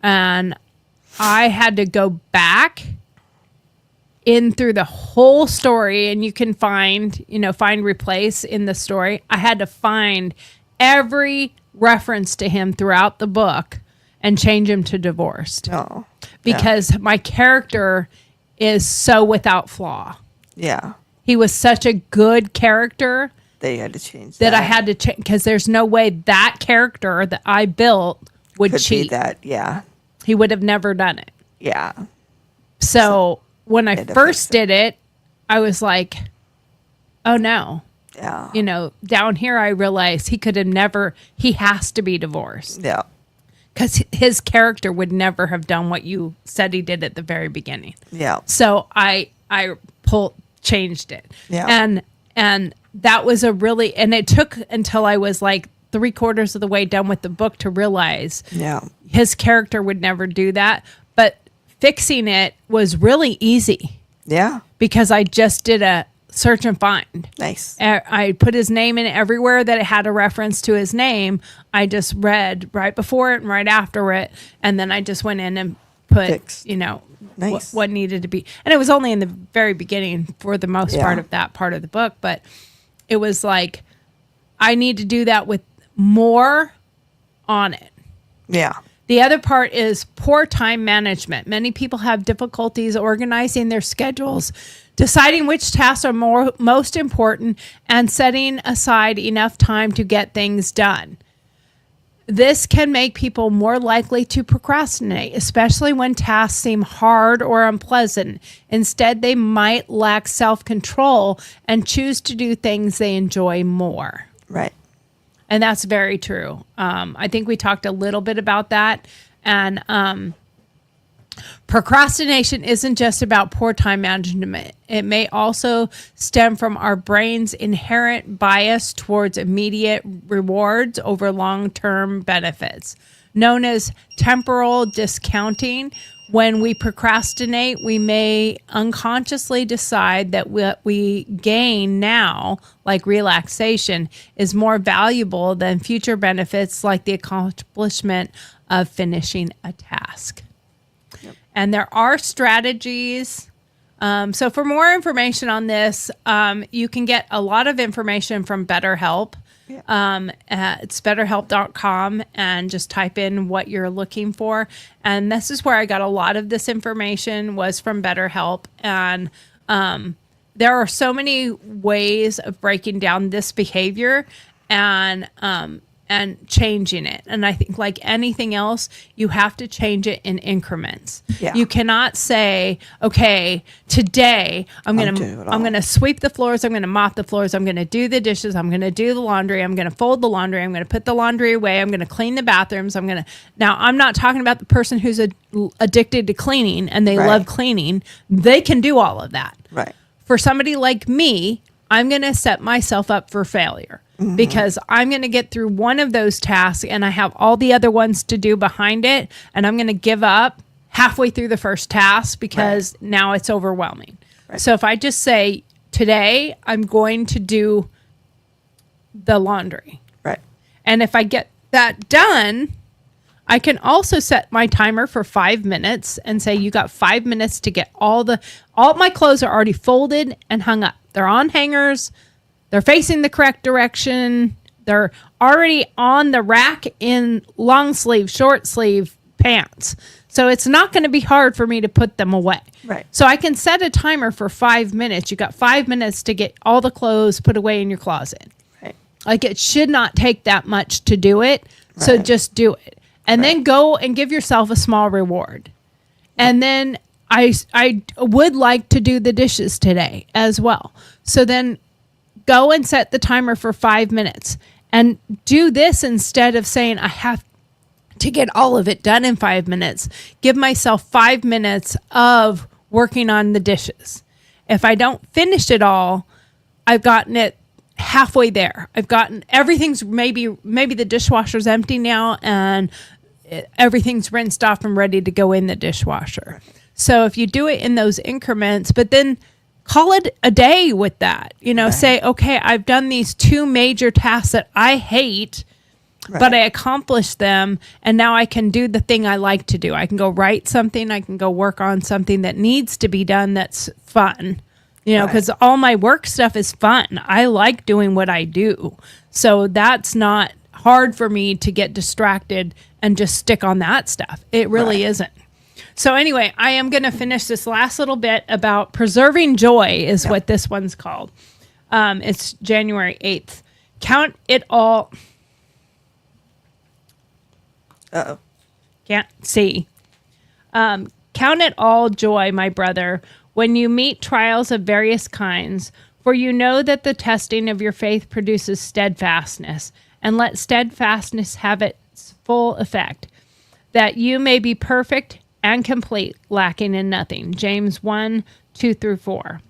And I had to go back in through the whole story, and you can find replace in the story. I had to find every reference to him throughout the book and change him to divorced Oh. because my character is so without flaw. Yeah. He was such a good character They had to change that I had to change because there's no way that character that I built would Could cheat. be that. Yeah. He would have never done it. Yeah. So when I had to first fix it. did it, I was like, oh no. Yeah. You know, down here I realized he has to be divorced Yeah. because his character would never have done what you said he did at the very beginning. Yeah. So I changed it. Yeah. And that was and it took until I was like 3/4 of the way done with the book to realize Yeah. his character would never do that. But fixing it was really easy Yeah. because I just did a search and find. Nice. I put his name in everywhere that it had a reference to his name. I just read right before it and right after it. And then I just went in and put, Fixed. Nice. what needed to be. And it was only in the very beginning for the most part of that part of the book. But it was like, I need to do that with more on it. Yeah. The other part is poor time management. Many people have difficulties organizing their schedules, deciding which tasks are most important, and setting aside enough time to get things done. This can make people more likely to procrastinate, especially when tasks seem hard or unpleasant. Instead, they might lack self-control and choose to do things they enjoy more. Right. And that's very true. I think we talked a little bit about that. And procrastination isn't just about poor time management. It may also stem from our brain's inherent bias towards immediate rewards over long-term benefits, known as temporal discounting. When we procrastinate, we may unconsciously decide that what we gain now, like relaxation, is more valuable than future benefits like the accomplishment of finishing a task. Yep. And there are strategies. So for more information on this, you can get a lot of information from BetterHelp. Yeah. It's betterhelp.com and just type in what you're looking for. And this is where I got a lot of this information was from BetterHelp. And there are so many ways of breaking down this behavior and changing it. And I think like anything else, you have to change it in increments. Yeah. You cannot say, okay, today I'm going to sweep the floors, I'm going to mop the floors, I'm going to do the dishes, I'm going to do the laundry, I'm going to fold the laundry, I'm going to put the laundry away, I'm going to clean the bathrooms, Now, I'm not talking about the person who's addicted to cleaning and they love cleaning. They can do all of that. Right. For somebody like me, I'm going to set myself up for failure. Mm-hmm. Because I'm going to get through one of those tasks and I have all the other ones to do behind it. And I'm going to give up halfway through the first task because now it's overwhelming. Right. So if I just say, today I'm going to do the laundry. Right. And if I get that done, I can also set my timer for 5 minutes and say, you got 5 minutes to get all my clothes are already folded and hung up. They're on hangers. They're facing the correct direction. They're already on the rack in long sleeve, short sleeve pants. So it's not going to be hard for me to put them away. Right. So I can set a timer for 5 minutes. You got 5 minutes to get all the clothes put away in your closet. Right. Like it should not take that much to do it. Right. So just do it. And then go and give yourself a small reward. And then I would like to do the dishes today as well. So then go and set the timer for 5 minutes and do this instead of saying I have to get all of it done in 5 minutes. Give myself 5 minutes of working on the dishes. If I don't finish it all, I've gotten it halfway there. I've gotten everything's maybe the dishwasher's empty now and everything's rinsed off and ready to go in the dishwasher. So if you do it in those increments, but then call it a day with that, say, okay, I've done these 2 major tasks that I hate, but I accomplished them. And now I can do the thing I like to do. I can go write something. I can go work on something that needs to be done. That's fun, because all my work stuff is fun. I like doing what I do. So that's not hard for me to get distracted and just stick on that stuff. It really isn't. So anyway, I am going to finish this last little bit about preserving joy is what this one's called. It's January 8th. Count it all. Uh-oh. Can't see. Count it all joy, my brother, when you meet trials of various kinds, for you know that the testing of your faith produces steadfastness, and let steadfastness have its full effect, that you may be perfect and complete, lacking in nothing. James 1:2-4.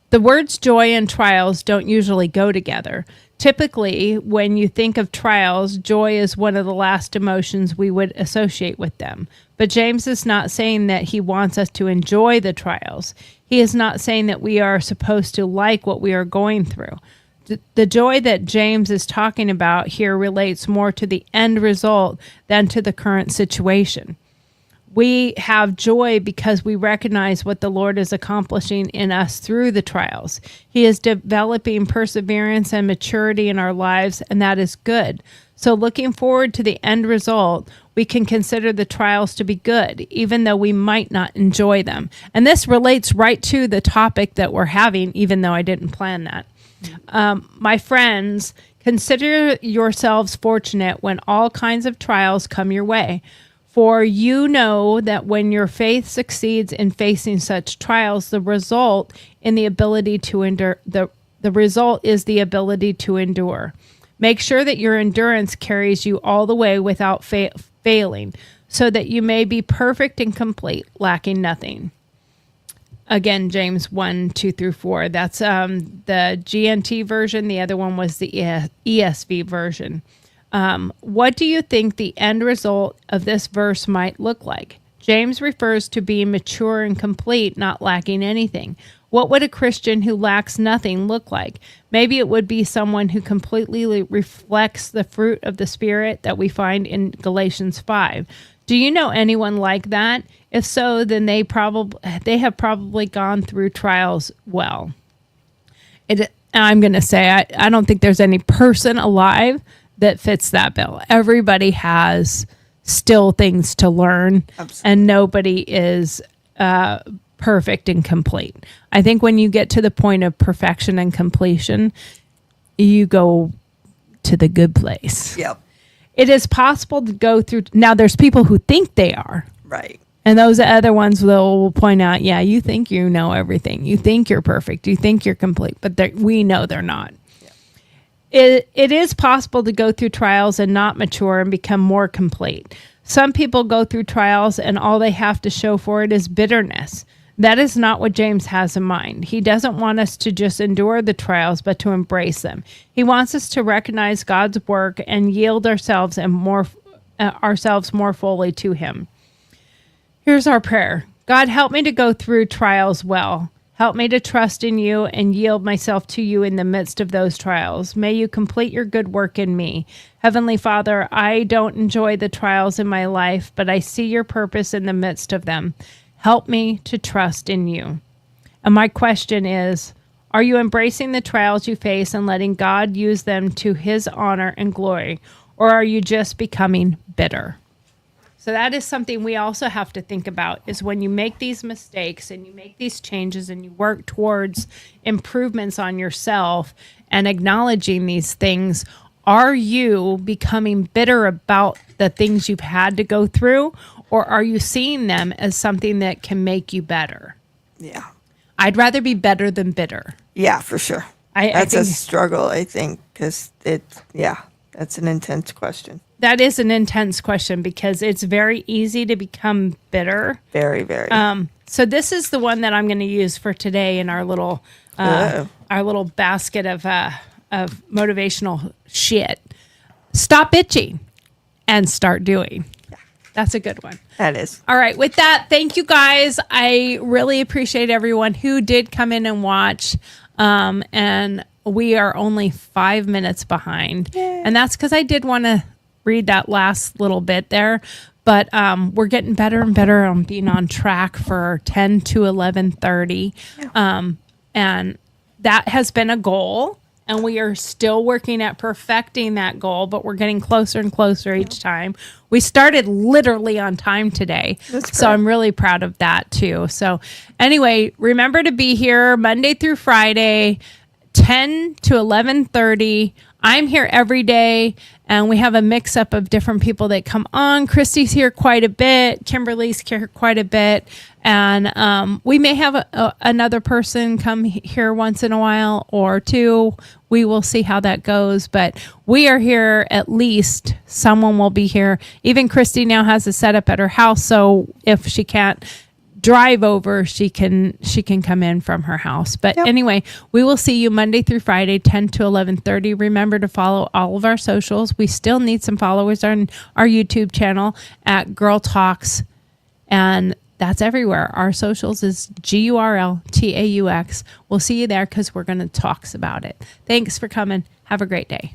The words joy and trials don't usually go together. Typically, when you think of trials, joy is one of the last emotions we would associate with them. But James is not saying that he wants us to enjoy the trials. He is not saying that we are supposed to like what we are going through. The joy that James is talking about here relates more to the end result than to the current situation. We have joy because we recognize what the Lord is accomplishing in us through the trials. He is developing perseverance and maturity in our lives, and that is good. So looking forward to the end result, we can consider the trials to be good, even though we might not enjoy them. And this relates right to the topic that we're having, even though I didn't plan that. My friends, consider yourselves fortunate when all kinds of trials come your way. For you know that when your faith succeeds in facing such trials, the result in the ability to endure the result is the ability to endure. Make sure that your endurance carries you all the way without failing, so that you may be perfect and complete, lacking nothing. Again, James 1:2-4. That's the GNT version. The other one was the ESV version. What do you think the end result of this verse might look like? James refers to being mature and complete, not lacking anything. What would a Christian who lacks nothing look like? Maybe it would be someone who completely reflects the fruit of the Spirit that we find in Galatians 5. Do you know anyone like that? If so, then they have probably gone through trials well. I'm going to say I don't think there's any person alive that fits that bill. Everybody has still things to learn. Absolutely. And nobody is perfect and complete. I think when you get to the point of perfection and completion, you go to the good place. Yep. It is possible to go through. Now, there's people who think they are. Right. And those other ones will point out, yeah, you think you know everything. You think you're perfect. You think you're complete. But we know they're not. It is possible to go through trials and not mature and become more complete. Some people go through trials and all they have to show for it is bitterness. That is not what James has in mind. He doesn't want us to just endure the trials, but to embrace them. He wants us to recognize God's work and yield ourselves more fully to Him. Here's our prayer. God, help me to go through trials well. Help me to trust in you and yield myself to you in the midst of those trials. May you complete your good work in me. Heavenly Father, I don't enjoy the trials in my life, but I see your purpose in the midst of them. Help me to trust in you. And my question is, are you embracing the trials you face and letting God use them to his honor and glory? Or are you just becoming bitter? So that is something we also have to think about, is when you make these mistakes and you make these changes and you work towards improvements on yourself and acknowledging these things, are you becoming bitter about the things you've had to go through, or are you seeing them as something that can make you better? Yeah. I'd rather be better than bitter. Yeah, for sure. That's a struggle, I think, because that's an intense question. That is an intense question because it's very easy to become bitter. Very, very. So this is the one that I'm going to use for today in our little basket of motivational shit. Stop bitching and start doing. Yeah. That's a good one. That is. All right. With that, thank you guys. I really appreciate everyone who did come in and watch. And we are only 5 minutes behind. Yay. And that's because I did want to read that last little bit there. But we're getting better and better on being on track for 10 to 11:30. Yeah. And that has been a goal. and we are still working at perfecting that goal, but we're getting closer and closer each time. We started literally on time today. So I'm really proud of that too. So anyway, remember to be here Monday through Friday, 10 to 11:30. I'm here every day, and we have a mix up of different people that come on. Christy's here quite a bit. Kimberly's here quite a bit. And we may have another person come here once in a while or two. We will see how that goes. But we are here, at least someone will be here. Even Christy now has a setup at her house. So if she can't drive over, she can come in from her house. But anyway, we will see you Monday through Friday, 10 to 11:30. Remember to follow all of our socials. We still need some followers on our YouTube channel at Girl Talks, and that's everywhere. Our socials is GURLTAUX. We'll see you there because we're going to talk about it. Thanks for coming. Have a great day.